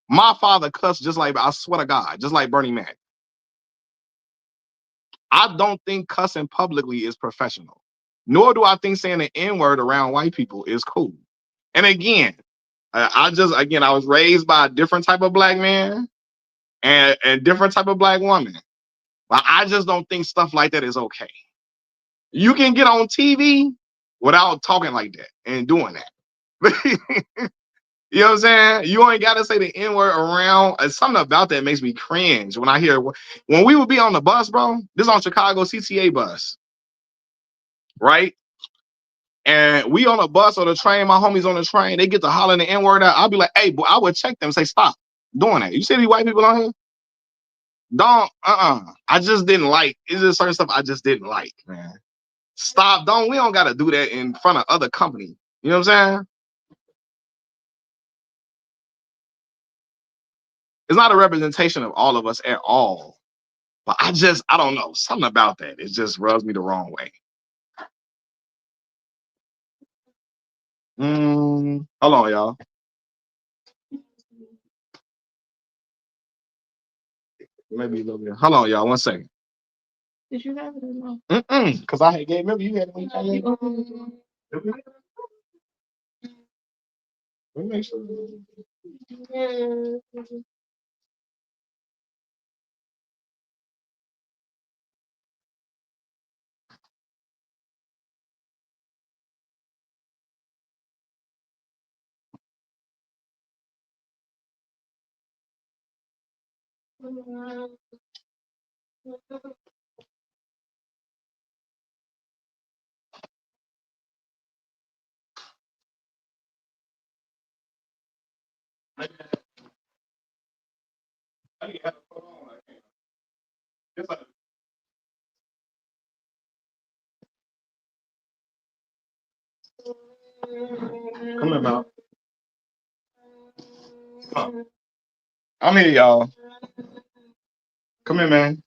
My father cussed just like, I swear to God, just like Bernie Mac. I don't think cussing publicly is professional. Nor do I think saying the N-word around white people is cool. And again, I was raised by a different type of black man and a different type of black woman. But I just don't think stuff like that is okay. You can get on TV without talking like that and doing that. You know what I'm saying? You ain't got to say the N-word around. Something about that makes me cringe when I hear, when we would be on the bus, bro, this is on Chicago CTA bus, right? And we on a bus or the train, my homies on the train, they get to hollering the N-word out. I'll be like, hey, boy, I would check them and say, stop doing that. You see these white people on here? Don't, I just didn't like, it's just certain stuff I just didn't like, man. Stop, we don't got to do that in front of other company. You know what I'm saying? It's not a representation of all of us at all. But I don't know. Something about that. It just rubs me the wrong way. Hold on, y'all. Maybe a little bit. Hold on, y'all. 1 second. Did you have it or no? Because I had gave, remember you had it. Let me make sure. Come here, man. Come on. I'm here, y'all. Come here, man.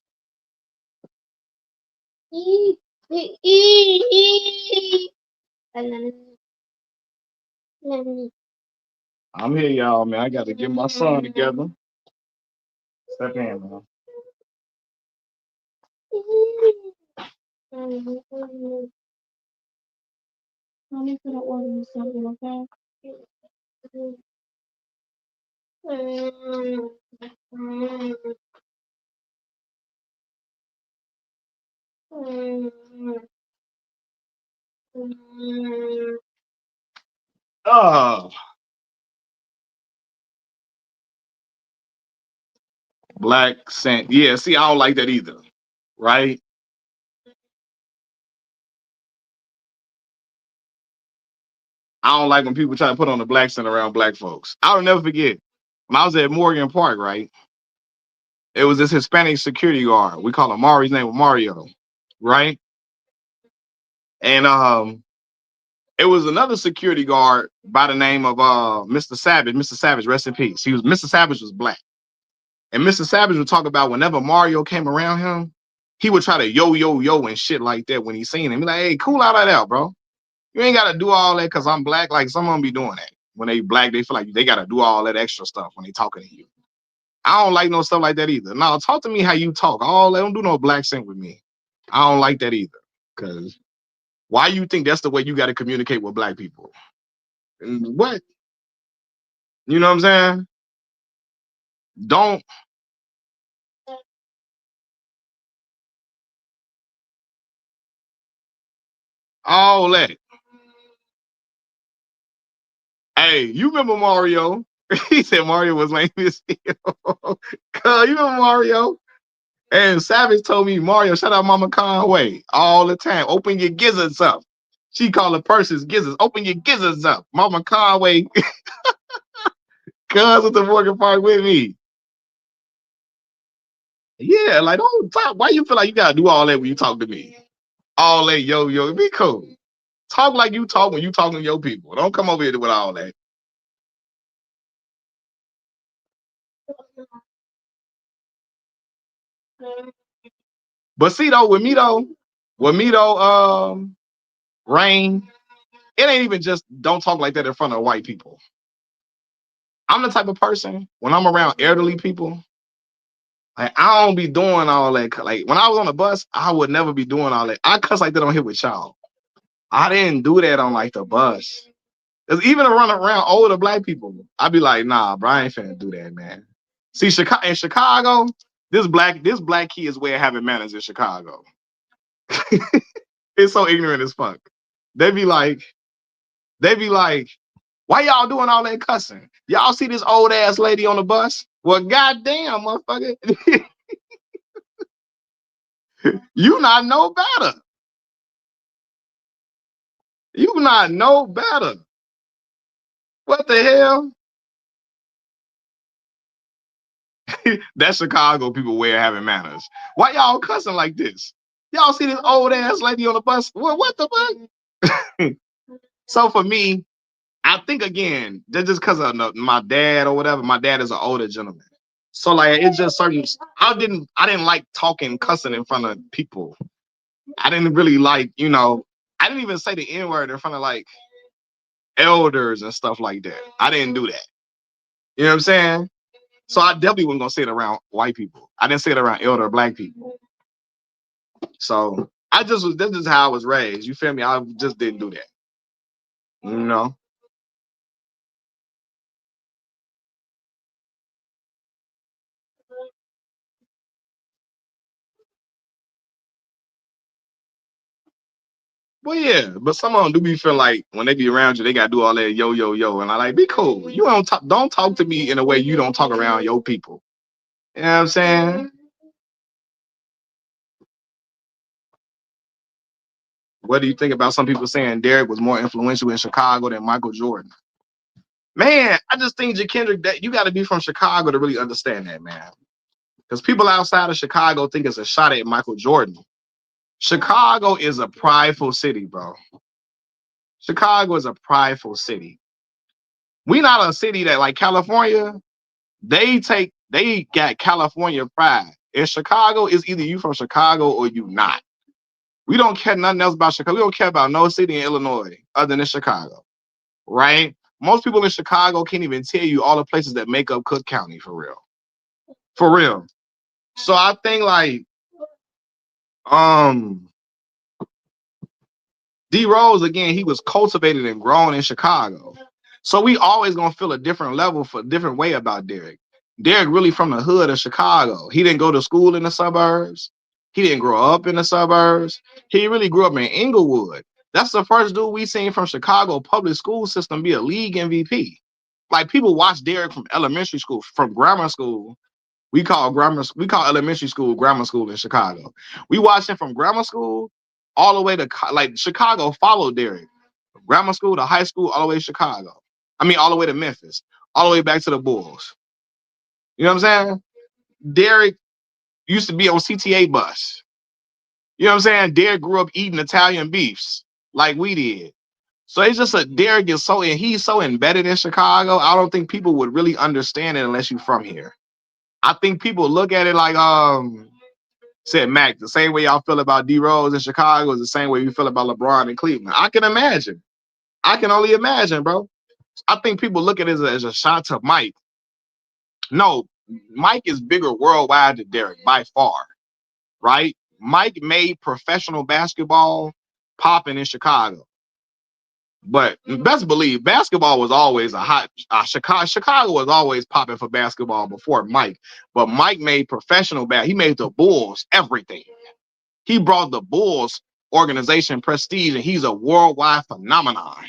I'm here, y'all, man. I got to get my son together. Step in, man. Mommy's gonna order you something, okay? Oh, black scent. Yeah, see, I don't like that either. Right? I don't like when people try to put on the black scent around black folks. I'll never forget when I was at Morgan Park, right? It was this Hispanic security guard. We call him Mario. His name was Mario, right? And it was another security guard by the name of Mr. Savage. Mr. Savage, rest in peace. Mr. Savage was black. And Mr. Savage would talk about whenever Mario came around him, he would try to yo and shit like that when he seen him. Be like, hey, cool out of that, bro. You ain't gotta do all that because I'm black. Like someone be doing that. when they black, they feel like they gotta do all that extra stuff when they talking to you. I don't like no stuff like that either. No, talk to me how you talk. All don't do no black accent with me. I don't like that either. Cause why you think that's the way you got to communicate with black people? And what? You know what I'm saying? Don't all that. Hey, you remember Mario? He said Mario was lame as hell. You remember Mario? And Savage told me, Mario, shout out Mama Conway all the time. Open your gizzards up. She called the purses gizzards. Open your gizzards up. Mama Conway, cuz with the Morgan Park with me. Yeah, like don't talk. Why you feel like you gotta do all that when you talk to me? All that yo, be cool. Talk like you talk when you talking to your people. Don't come over here with all that. But see though, with me though, Rain, it ain't even just don't talk like that in front of white people. I'm the type of person when I'm around elderly people, like I don't be doing all that. Like when I was on the bus, I would never be doing all that. I cuss like that on here with y'all. I didn't do that on like the bus. Cause even around older black people, I'd be like, nah, bro, I ain't finna do that, man. See, in Chicago, this black kid is way of having manners in Chicago. It's so ignorant as fuck. They be like, why y'all doing all that cussing? Y'all see this old ass lady on the bus? Well, goddamn, motherfucker. You not know better. You not know better. What the hell? That's Chicago people way of having manners. Why y'all cussing like this? Y'all see this old ass lady on the bus? Well, what the fuck? So for me, I think again, just because of my dad or whatever, my dad is an older gentleman. So like it's just certain I didn't like talking cussing in front of people. I didn't really like, I didn't even say the N-word in front of like elders and stuff like that. I didn't do that. You know what I'm saying? So I definitely wasn't gonna say it around white people. I didn't say it around elder black people. So this is how I was raised. You feel me? I just didn't do that. You know? Well, yeah, but some of them do be feeling like when they be around you, they gotta do all that yo, and I like be cool. You don't talk to me in a way you don't talk around your people. You know what I'm saying? What do you think about some people saying Derrick was more influential in Chicago than Michael Jordan? Man, I just think Kendrick that you got to be from Chicago to really understand that, man. Because people outside of Chicago think it's a shot at Michael Jordan. Chicago is a prideful city, bro. Chicago is a prideful city. We not a city that like California. They got California pride. In Chicago, it's either you from Chicago or you not. We don't care nothing else about Chicago. We don't care about no city in Illinois other than Chicago, right? Most people in Chicago can't even tell you all the places that make up Cook County for real. For real. So I think like D Rose again, he was cultivated and grown in Chicago. So we always gonna feel a different level for a different way about Derrick. Derrick really from the hood of Chicago. He didn't go to school in the suburbs. He didn't grow up in the suburbs. He really grew up in Inglewood. That's the first dude we seen from Chicago public school system be a league MVP. Like people watch Derrick from elementary school, from grammar school. We call elementary school grammar school in Chicago. We watched him from grammar school all the way to like Chicago followed Derrick. From grammar school to high school, all the way to Chicago. I mean, all the way to Memphis, all the way back to the Bulls. You know what I'm saying? Derrick used to be on CTA bus. You know what I'm saying? Derrick grew up eating Italian beefs like we did. So it's just Derrick is he's so embedded in Chicago. I don't think people would really understand it unless you're from here. I think people look at it like said Mac, the same way y'all feel about D Rose in Chicago is the same way you feel about LeBron in Cleveland. I can imagine. I can only imagine, bro. I think people look at it as a shot to Mike. No, Mike is bigger worldwide than Derrick by far, right? Mike made professional basketball popping in Chicago. But best believe basketball was always a hot Chicago was always popping for basketball before Mike. But Mike made professional he made the Bulls everything. He brought the Bulls organization prestige, and he's a worldwide phenomenon.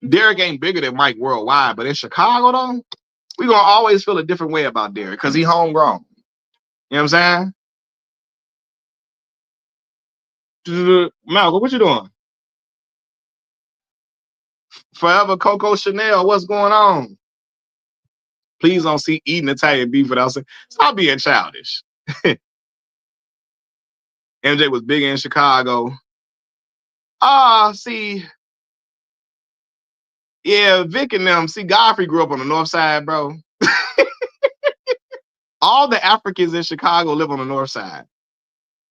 Derrick ain't bigger than Mike worldwide, but in Chicago though, we gonna always feel a different way about Derrick because he homegrown. You know what I'm saying? Malcolm, what you doing? Forever Coco Chanel, what's going on? Please don't see eating Italian beef without saying, stop being childish. MJ was big in Chicago. See, yeah, Vic and them. See, Godfrey grew up on the north side, bro. All the Africans in Chicago live on the north side.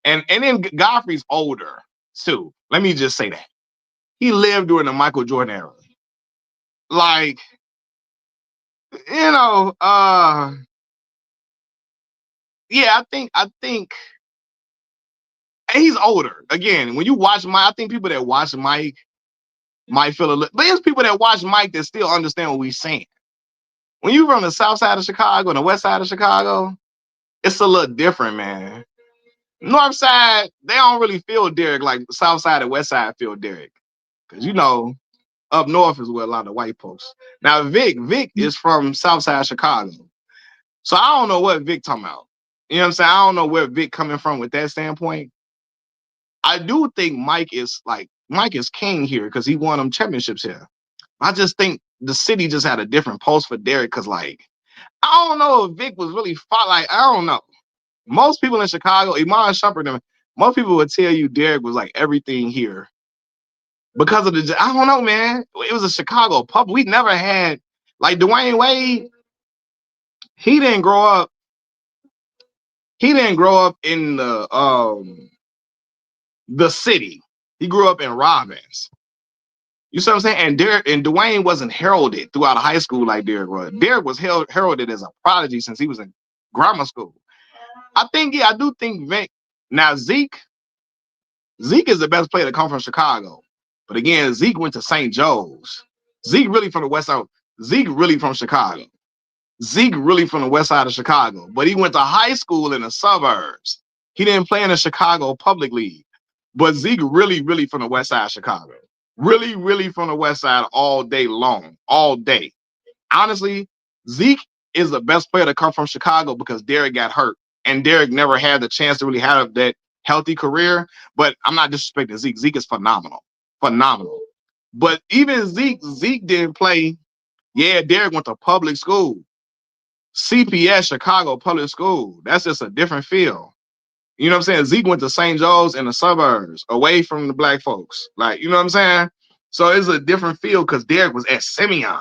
And then Godfrey's older, too. Let me just say that. He lived during the Michael Jordan era. Like, you know, yeah, I think he's older. Again, when you watch Mike, I think people that watch Mike might feel a little, but there's people that watch Mike that still understand what we're saying. When you're from the south side of Chicago and the west side of Chicago, it's a little different, man. North side, they don't really feel Derrick like the south side and west side feel Derrick. Because, you know, up north is where a lot of white folks. Now, Vic is from south side Chicago. So I don't know what Vic talking about. You know what I'm saying? I don't know where Vic coming from with that standpoint. I do think Mike is king here because he won them championships here. I just think the city just had a different pulse for Derrick because, like, I don't know if Vic was really fought. Like, I don't know. Most people in Chicago, Iman Shumpert, most people would tell you Derrick was like everything here because of I don't know, man. It was a Chicago pub. We never had, like, Dwayne Wade. He didn't grow up in the city. He grew up in Robbins. You see what I'm saying? And Derrick and Dwayne wasn't heralded throughout high school like Derrick was. Derrick was heralded as a prodigy since he was in grammar school. I do think Vic. Now Zeke is the best player to come from Chicago. But again, Zeke went to St. Joe's. Zeke really from the west side. Zeke really from Chicago. Zeke really from the west side of Chicago. But he went to high school in the suburbs. He didn't play in the Chicago Public League. But Zeke really, really from the west side of Chicago. Really, really from the west side all day long. All day. Honestly, Zeke is the best player to come from Chicago because Derrick got hurt. And Derrick never had the chance to really have that healthy career. But I'm not disrespecting Zeke. Zeke is phenomenal. Phenomenal. But even Zeke didn't play. Yeah, Derrick went to public school. CPS, Chicago Public School. That's just a different feel. You know what I'm saying? Zeke went to St. Joe's in the suburbs, away from the black folks. Like, you know what I'm saying? So it's a different feel because Derrick was at Simeon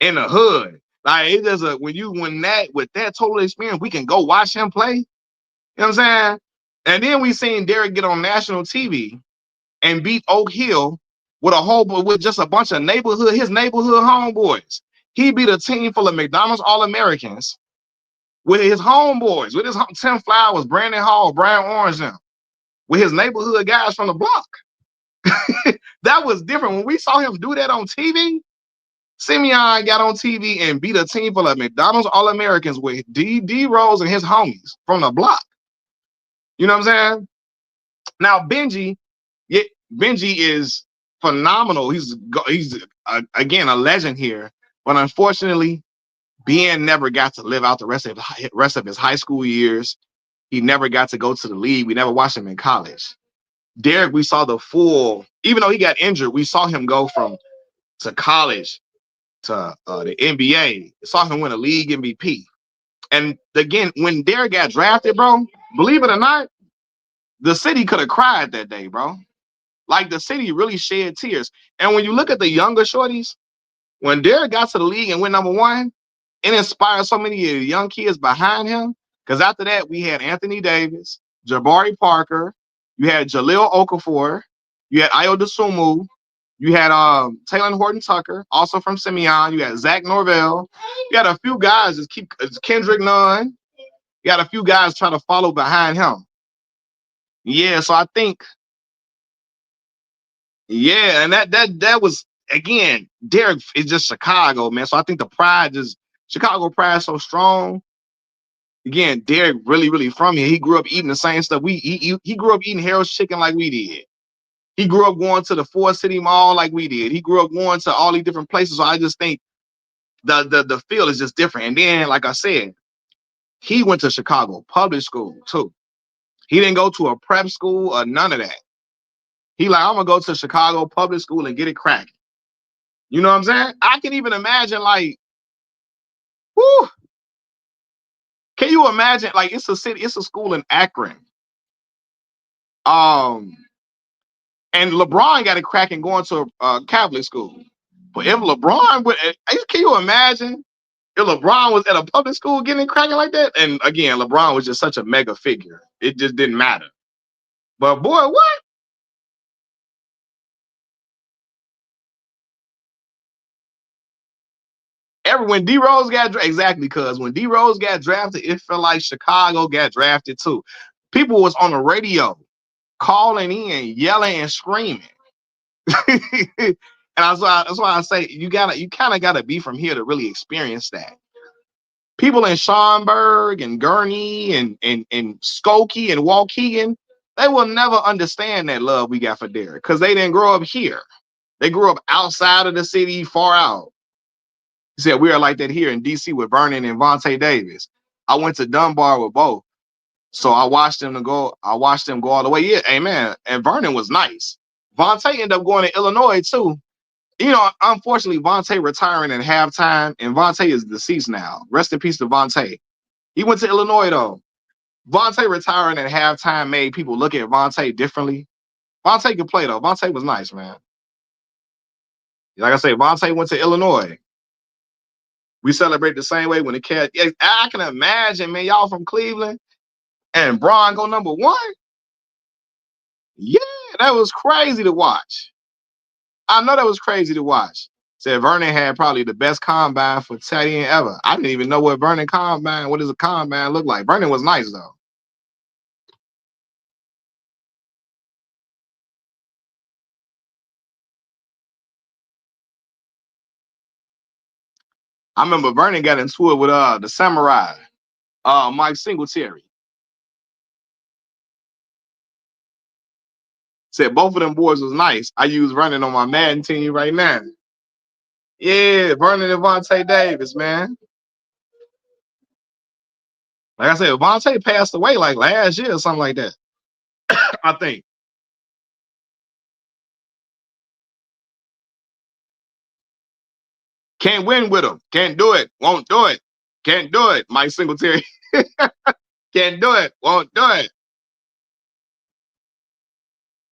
in the hood. Like, it just with that total experience, we can go watch him play. You know what I'm saying? And then we seen Derrick get on national TV and beat Oak Hill with just a bunch of his neighborhood homeboys. He beat a team full of McDonald's All-Americans with his homeboys, with his Tim Flowers, Brandon Hall, Brian Orange, them, with his neighborhood guys from the block. That was different. When we saw him do that on TV, Simeon got on TV and beat a team full of McDonald's All-Americans with D Rose and his homies from the block. You know what I'm saying? Now, Benji is phenomenal. He's again a legend here, but unfortunately, Ben never got to live out the rest of his high school years. He never got to go to the league. We never watched him in college. Derrick, we saw the full, even though he got injured, we saw him go to college to the NBA. We saw him win a league MVP. And again, when Derrick got drafted, bro, believe it or not, the city could have cried that day, bro. Like, the city really shed tears. And when you look at the younger shorties, when Derrick got to the league and went #1, it inspired so many of the young kids behind him. Because after that, we had Anthony Davis, Jabari Parker, you had Jahlil Okafor, you had Ayo Dosunmu, You had Taylor Horton Tucker, also from Simeon. You had Zach Norvell. You had a few guys just keep Kendrick Nunn. You got a few guys trying to follow behind him. Yeah, so I think, yeah, and that was again, Derrick is just Chicago, man. So I think the pride is Chicago pride is so strong. Again, Derrick really from here. He grew up eating the same stuff. He grew up eating Harold's chicken like we did. He grew up going to the Ford City Mall like we did. He grew up going to all these different places. So I just think the feel is just different. And then, like I said, he went to Chicago public school too. He didn't go to a prep school or none of that. He like, I'm gonna go to Chicago public school and get it cracking. You know what I'm saying? I can even imagine like, whoo, can you imagine like it's a city, it's a school in Akron. Um, and LeBron got it cracking going to a Catholic school. But if LeBron would, can you imagine if LeBron was at a public school getting it cracking like that? And again, LeBron was just such a mega figure. It just didn't matter. But boy, what? When D Rose got exactly, because when D Rose got drafted, it felt like Chicago got drafted too. People was on the radio calling in, yelling and screaming. And that's why I say you kind of gotta be from here to really experience that. People in Schaumburg and Gurney and Skokie and Waukegan, they will never understand that love we got for Derrick because they didn't grow up here. They grew up outside of the city, far out. He said we are like that here in DC with Vernon and Vontae Davis. I went to Dunbar with both. So I watched them go all the way. Yeah, amen. And Vernon was nice. Vontae ended up going to Illinois too. You know, unfortunately, Vontae retiring at halftime, and Vontae is deceased now. Rest in peace to Vontae. He went to Illinois though. Vontae retiring at halftime made people look at Vontae differently. Vontae could play though. Vontae was nice, man. Like I said, Vontae went to Illinois. We celebrate the same way when the cat. Yeah, I can imagine, man. Y'all from Cleveland and Bron go number one. Yeah, that was crazy to watch. I know that was crazy to watch. Said Vernon had probably the best combine for tight end ever. I didn't even know what Vernon combine, what does a combine look like? Vernon was nice though. I remember Vernon got into it with the Samurai, Mike Singletary. Said both of them boys was nice. I use Vernon on my Madden team right now. Yeah, Vernon and Vontae Davis, man. Like I said, Vontae passed away like last year or something like that. I think. Can't win with him. Can't do it. Won't do it. Can't do it. Mike Singletary. Can't do it. Won't do it.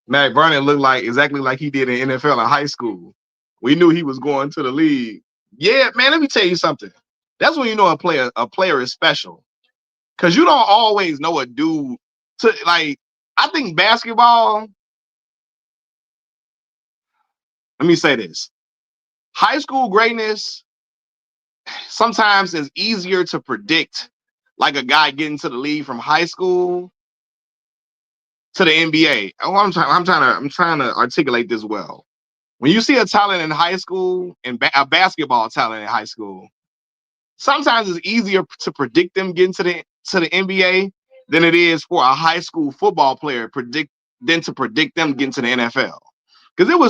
Matt Vernon looked like exactly like he did in NFL in high school. We knew he was going to the league. Yeah, man, let me tell you something. That's when you know a player is special. Cause you don't always know a dude to like. I think basketball. Let me say this: high school greatness sometimes is easier to predict, like a guy getting to the league from high school to the NBA. I'm trying to articulate this well. When you see a talent in high school and a basketball talent in high school, sometimes it's easier to predict them getting to the NBA than it is for a high school football player to predict them getting to the NFL. Because it's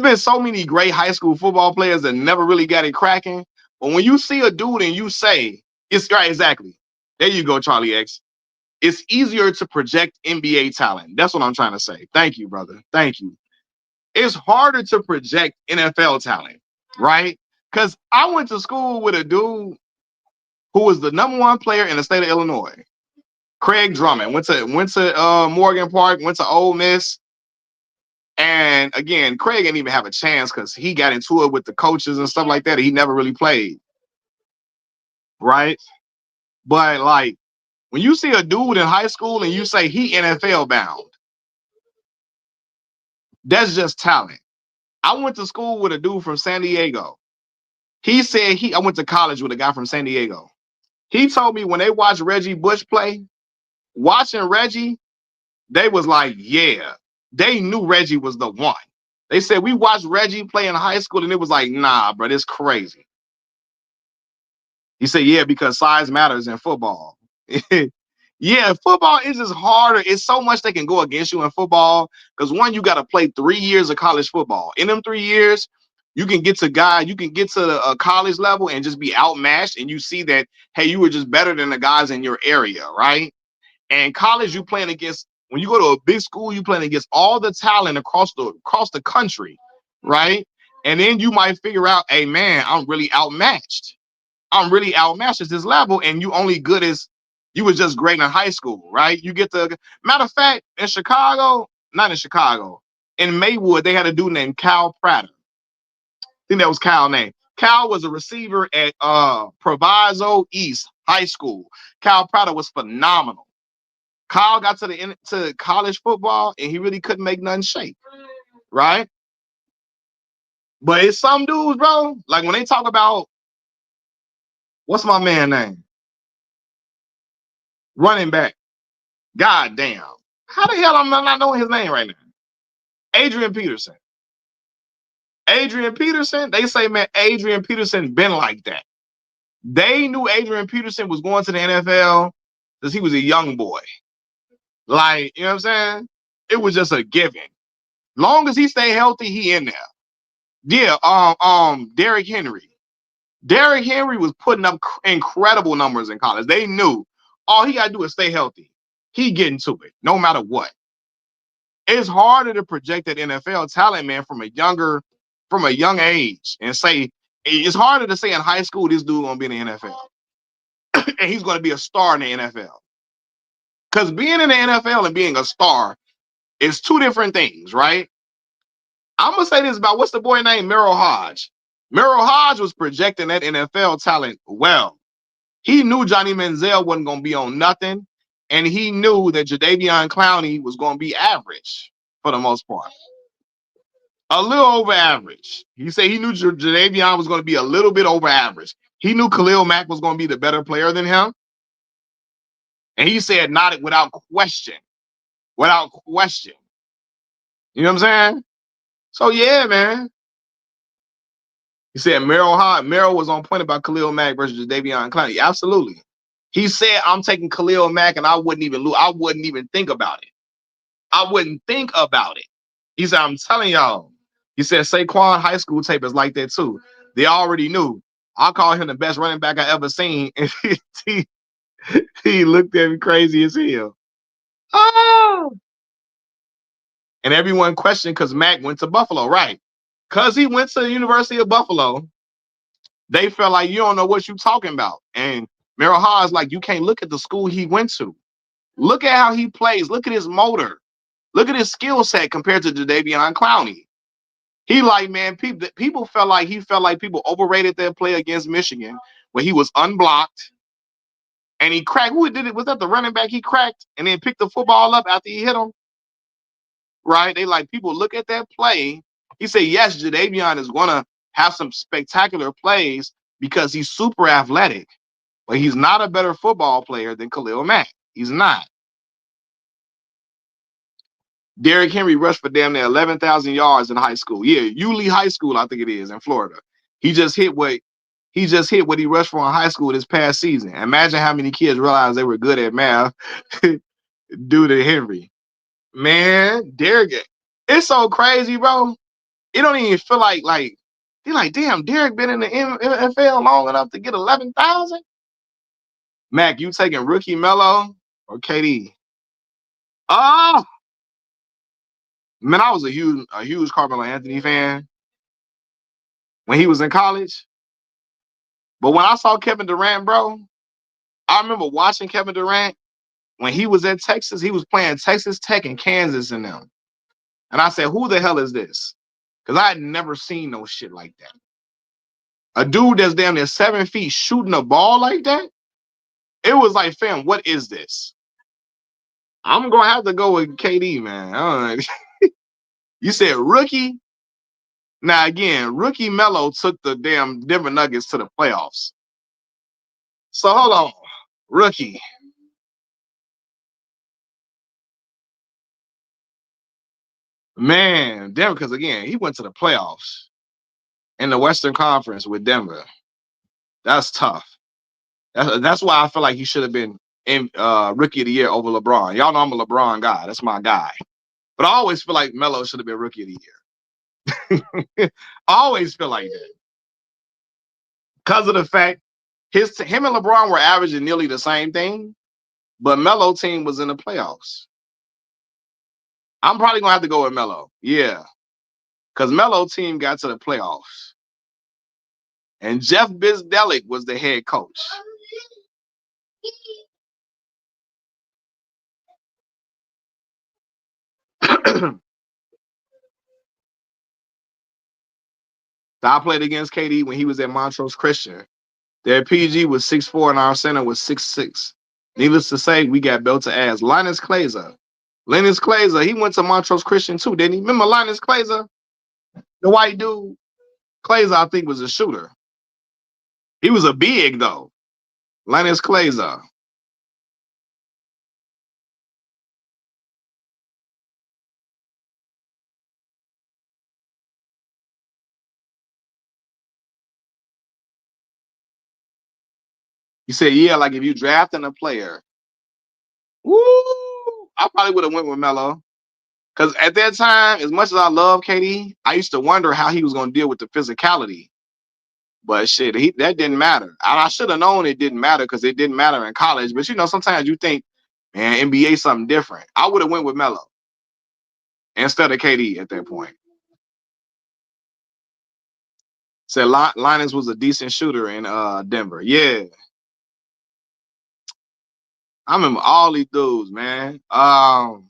been so many great high school football players that never really got it cracking. But when you see a dude and you say, it's right, exactly. There you go, Charlie X. It's easier to project NBA talent. That's what I'm trying to say. Thank you, brother. Thank you. It's harder to project NFL talent, right? Because I went to school with a dude who was the number one player in the state of Illinois. Craig Drummond went to Morgan Park, went to Ole Miss. And again, Craig didn't even have a chance because he got into it with the coaches and stuff like that. He never really played, right? But like when you see a dude in high school and you say he NFL bound, That's just talent. I went to school with a dude from San Diego. He said I went to college with a guy from San Diego. He told me when they watched Reggie Bush play, watching Reggie, they was like, yeah, they knew Reggie was the one. They said we watched Reggie play in high school and it was like, nah, bro, it's crazy. He said, yeah, because size matters in football. Yeah, football is just harder. It's so much that can go against you in football because one, you got to play 3 years of college football. In them 3 years, you can get to the college level and just be outmatched, and you see that, hey, you were just better than the guys in your area, right? And college, you playing against, when you go to a big school, you playing against all the talent across the country, right? And then you might figure out, hey man, I'm really outmatched at this level, and you only good as you was just great in high school, right? You get the matter of fact, not in Chicago, in Maywood, they had a dude named Cal Prater. I think that was Cal's name. Cal was a receiver at Proviso East High School. Cal Prater was phenomenal. Kyle got to college football and he really couldn't make nothing shake, right? But it's some dudes, bro. Like when they talk about what's my man name? Running back. God damn. How the hell am I not knowing his name right now? Adrian Peterson. They say, man, Adrian Peterson been like that. They knew Adrian Peterson was going to the NFL because he was a young boy. Like, you know what I'm saying? It was just a given. Long as he stay healthy, he in there. Yeah, Derrick Henry. Derrick Henry was putting up incredible numbers in college. They knew all he got to do is stay healthy. He getting to it, no matter what. It's harder to project that NFL talent, man, from a young age, and say it's harder to say in high school this dude gonna be in the NFL and he's gonna be a star in the NFL. Because being in the NFL and being a star is two different things, right? I'm gonna say this about what's the boy named Merrill Hodge. Merrill Hodge was projecting that NFL talent well. He knew Johnny Manziel wasn't gonna be on nothing, and he knew that Jadeveon Clowney was gonna be average for the most part. A little over average. He said he knew Jadeveon was going to be a little bit over average. He knew Khalil Mack was going to be the better player than him. And he said not without question. Without question. You know what I'm saying? So, yeah, man. He said Merrill was on point about Khalil Mack versus Jadeveon Clowney. Absolutely. He said, I'm taking Khalil Mack and I wouldn't even think about it. I wouldn't think about it. He said, I'm telling y'all. He said Saquon high school tape is like that too. They already knew. I call him the best running back I ever seen. And he looked at me crazy as hell. Oh! And everyone questioned because Mac went to Buffalo, right? Because he went to the University of Buffalo, they felt like you don't know what you're talking about. And Merrill Haas, like, you can't look at the school he went to. Look at how he plays. Look at his motor. Look at his skill set compared to Jadeveon Clowney. He like, man, people felt like people overrated their play against Michigan when he was unblocked and he cracked. Who did it? Was that the running back he cracked and then picked the football up after he hit him? Right? They like, people look at that play. He said, yes, Jadeveon is going to have some spectacular plays because he's super athletic, but he's not a better football player than Khalil Mack. He's not. Derrick Henry rushed for damn near 11,000 yards in high school. Yeah, Yulee High School, I think it is, in Florida. He just hit what he rushed for in high school this past season. Imagine how many kids realized they were good at math due to Henry. Man, Derrick, it's so crazy, bro. It don't even feel like you're like, damn, Derrick been in the NFL long enough to get 11,000. Mac, you taking rookie Melo or KD? Oh, man, I was a huge Carmelo Anthony fan when he was in college. But when I saw Kevin Durant, bro, I remember watching Kevin Durant when he was at Texas. He was playing Texas Tech and Kansas in them. And I said, who the hell is this? Because I had never seen no shit like that. A dude that's damn near 7 feet shooting a ball like that? It was like, fam, what is this? I'm going to have to go with KD, man. I don't know. You said rookie. Now again, rookie Melo took the damn Denver Nuggets to the playoffs. So hold on, rookie. Man, Denver, because again, he went to the playoffs in the Western Conference with Denver. That's tough. That's why I feel like he should have been in rookie of the year over LeBron. Y'all know I'm a LeBron guy. That's my guy. But I always feel like Melo should have been rookie of the year. I always feel like that. Because of the fact him and LeBron were averaging nearly the same thing, but Melo team was in the playoffs. I'm probably gonna have to go with Melo. Yeah. Because Melo team got to the playoffs. And Jeff Bizdelic was the head coach. I played against KD when he was at Montrose Christian. Their PG was 6'4" and our center was 6'6". Needless to say, we got built to ass. Linus Glazer, he went to Montrose Christian too, didn't he? Remember Linus Glazer? The white dude? Glazer, I think, was a shooter. He was a big, though. Linus Glazer. He said, yeah, like if you drafting a player, woo, I probably would have went with Melo. Because at that time, as much as I love KD, I used to wonder how he was going to deal with the physicality. But shit, that didn't matter. And I should have known it didn't matter because it didn't matter in college. But, you know, sometimes you think, man, NBA something different. I would have went with Melo instead of KD at that point. Said Linus was a decent shooter in Denver. Yeah. I remember all these dudes, man. But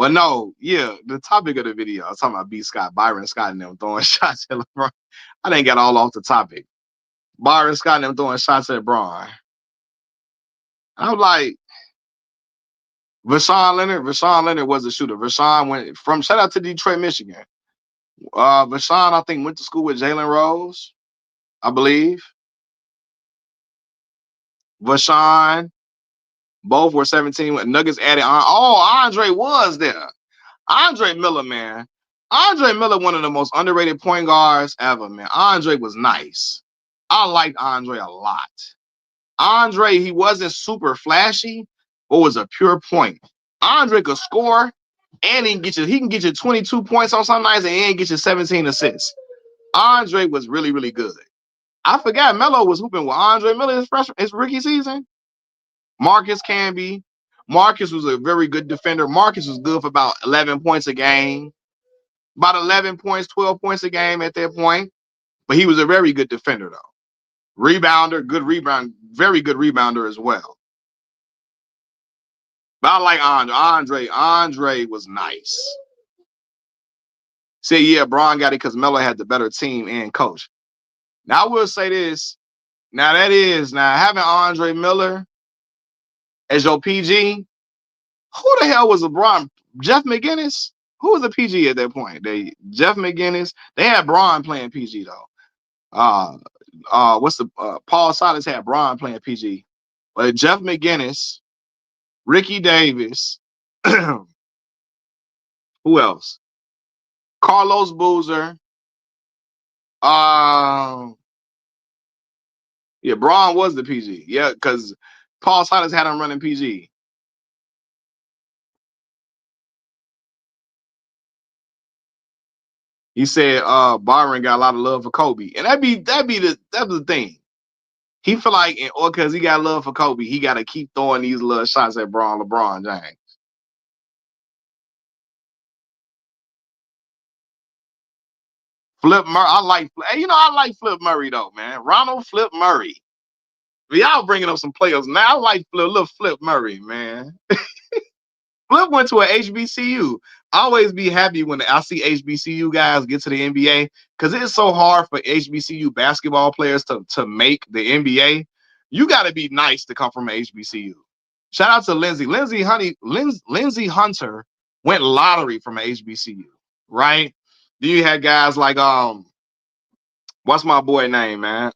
no, yeah, the topic of the video, I was talking about B. Scott, Byron Scott, and them throwing shots at LeBron. I didn't get all off the topic. Byron Scott and them throwing shots at LeBron. I'm like, Rashawn Leonard was a shooter. Rashawn went from shout out to Detroit, Michigan. Rashawn, I think, went to school with Jalen Rose, I believe. Rashawn, both were 17 when Nuggets added on. Oh, Andre was there. Andre Miller, man. Andre Miller, one of the most underrated point guards ever, man. Andre was nice. I liked Andre a lot. Andre, he wasn't super flashy, but was a pure point. Andre could score, and he can get you 22 points on some nights, and he get you 17 assists. Andre was really, really good. I forgot Melo was hooping with Andre Miller his rookie season. Marcus Camby. Marcus was a very good defender. Marcus was good for about 11 points a game. About 11 points, 12 points a game at that point. But he was a very good defender, though. Rebounder, good rebound, very good rebounder as well. But I like Andre. Andre was nice. Say, yeah, Braun got it because Melo had the better team and coach. Now, I will say this. Now, having Andre Miller as your PG, who the hell was LeBron? Jeff McGinnis? Who was the PG at that point? Jeff McGinnis. They had Braun playing PG, though. Paul Silas had Braun playing PG. But Jeff McGinnis, Ricky Davis, who else? Carlos Boozer. Yeah, Braun was the PG. Yeah, because Paul Silas had him running PG. He said Byron got a lot of love for Kobe. And that's the thing. He feel like, or because he got love for Kobe, he got to keep throwing these little shots at LeBron James. Flip Murray, I like Flip Murray though, man. Ronald Flip Murray. Y'all bringing up some players now. I like little Flip Murray, man. Flip went to an HBCU. I always be happy when I see HBCU guys get to the NBA because it's so hard for HBCU basketball players to make the NBA. You got to be nice to come from a HBCU. Shout out to Lindsey. Lindsey Hunter went lottery from a HBCU, right? Then you had guys like what's my boy name, man?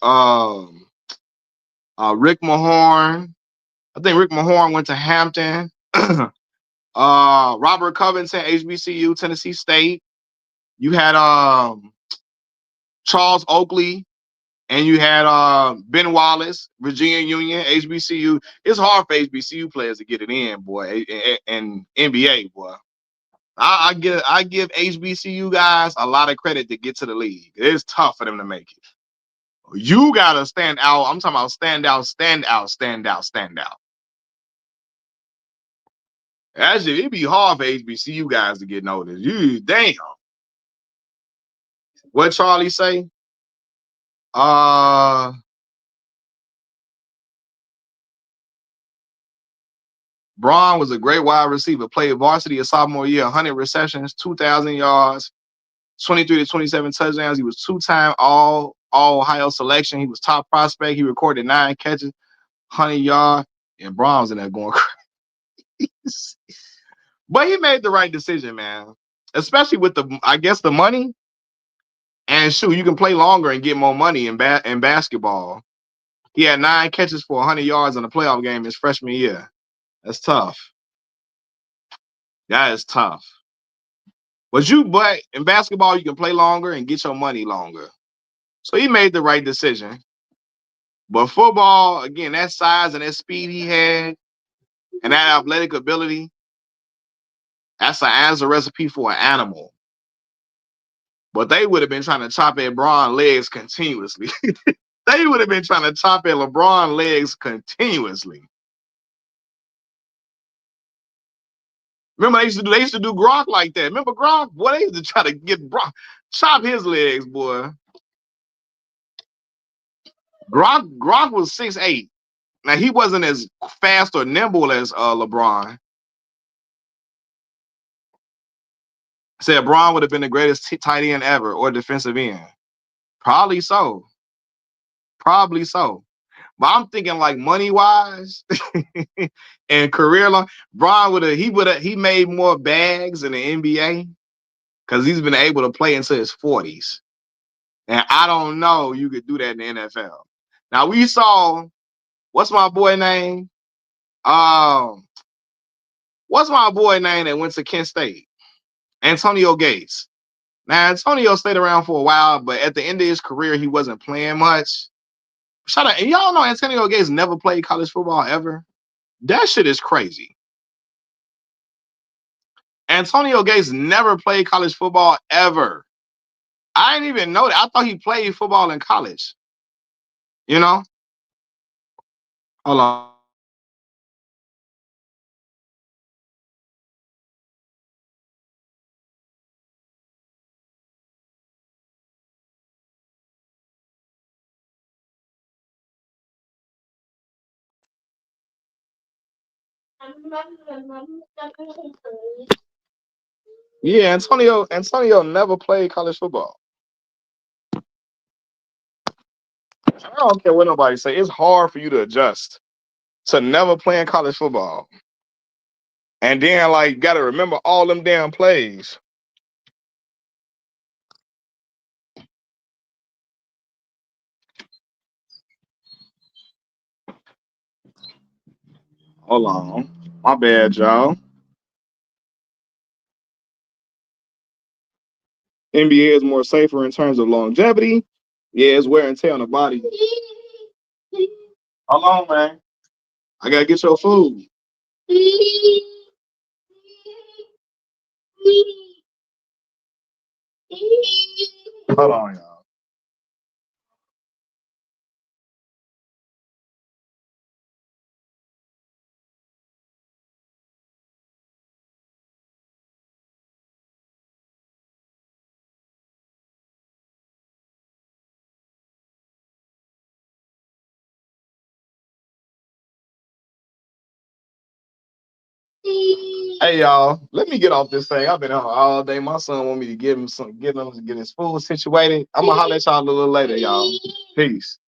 Rick Mahorn. I think Rick Mahorn went to Hampton. Robert Covington, HBCU, Tennessee State. You had Charles Oakley, and you had Ben Wallace, Virginia Union, HBCU. It's hard for HBCU players to get it in, boy, and NBA, boy. I give HBCU guys a lot of credit to get to the league. It's tough for them to make it. You gotta stand out. I'm talking about stand out. Actually, it'd be hard for HBCU guys to get noticed. You damn. What Charlie say? Braun was a great wide receiver. Played varsity a sophomore year, 100 receptions, 2,000 yards, 23 to 27 touchdowns. He was two-time all Ohio selection. He was top prospect. He recorded 9 catches, 100 yards, and Braun was in there going crazy. But he made the right decision, man. Especially with the money. And shoot, you can play longer and get more money in basketball. He had 9 catches for 100 yards in a playoff game his freshman year. That's tough. That is tough. But in basketball, you can play longer and get your money longer. So he made the right decision. But football, again, that size and that speed he had and that athletic ability, that's a recipe for an animal. But they would have been trying to chop at Braun legs continuously. They would have been trying to chop at LeBron legs continuously. Remember, they used to do Gronk like that. Remember Gronk? Boy, they used to try to get chop his legs, boy. Gronk was 6'8". Now he wasn't as fast or nimble as LeBron. Said Braun would have been the greatest tight end ever or defensive end. Probably so. But I'm thinking like money wise and career long. Braun he made more bags in the NBA because he's been able to play into his 40s. And I don't know you could do that in the NFL. Now we saw what's my boy name? What's my boy name that went to Kent State? Antonio Gates. Now Antonio stayed around for a while, but at the end of his career, he wasn't playing much. Shout out, and y'all know Antonio Gates never played college football ever. That shit is crazy. Antonio Gates never played college football ever. I didn't even know that. I thought he played football in college. You know? Hold on. Yeah, Antonio never played college football. I don't care what nobody say. It's hard for you to adjust to never playing college football. And then like gotta remember all them damn plays. Hold on. My bad, y'all. NBA is more safer in terms of longevity. Yeah, it's wear and tear on the body. Hold on, man. I gotta get your food. Hold on, y'all. Hey y'all, let me get off this thing. I've been out all day. My son want me to get him to get his food situated. I'm gonna holler at y'all a little later, y'all. Peace.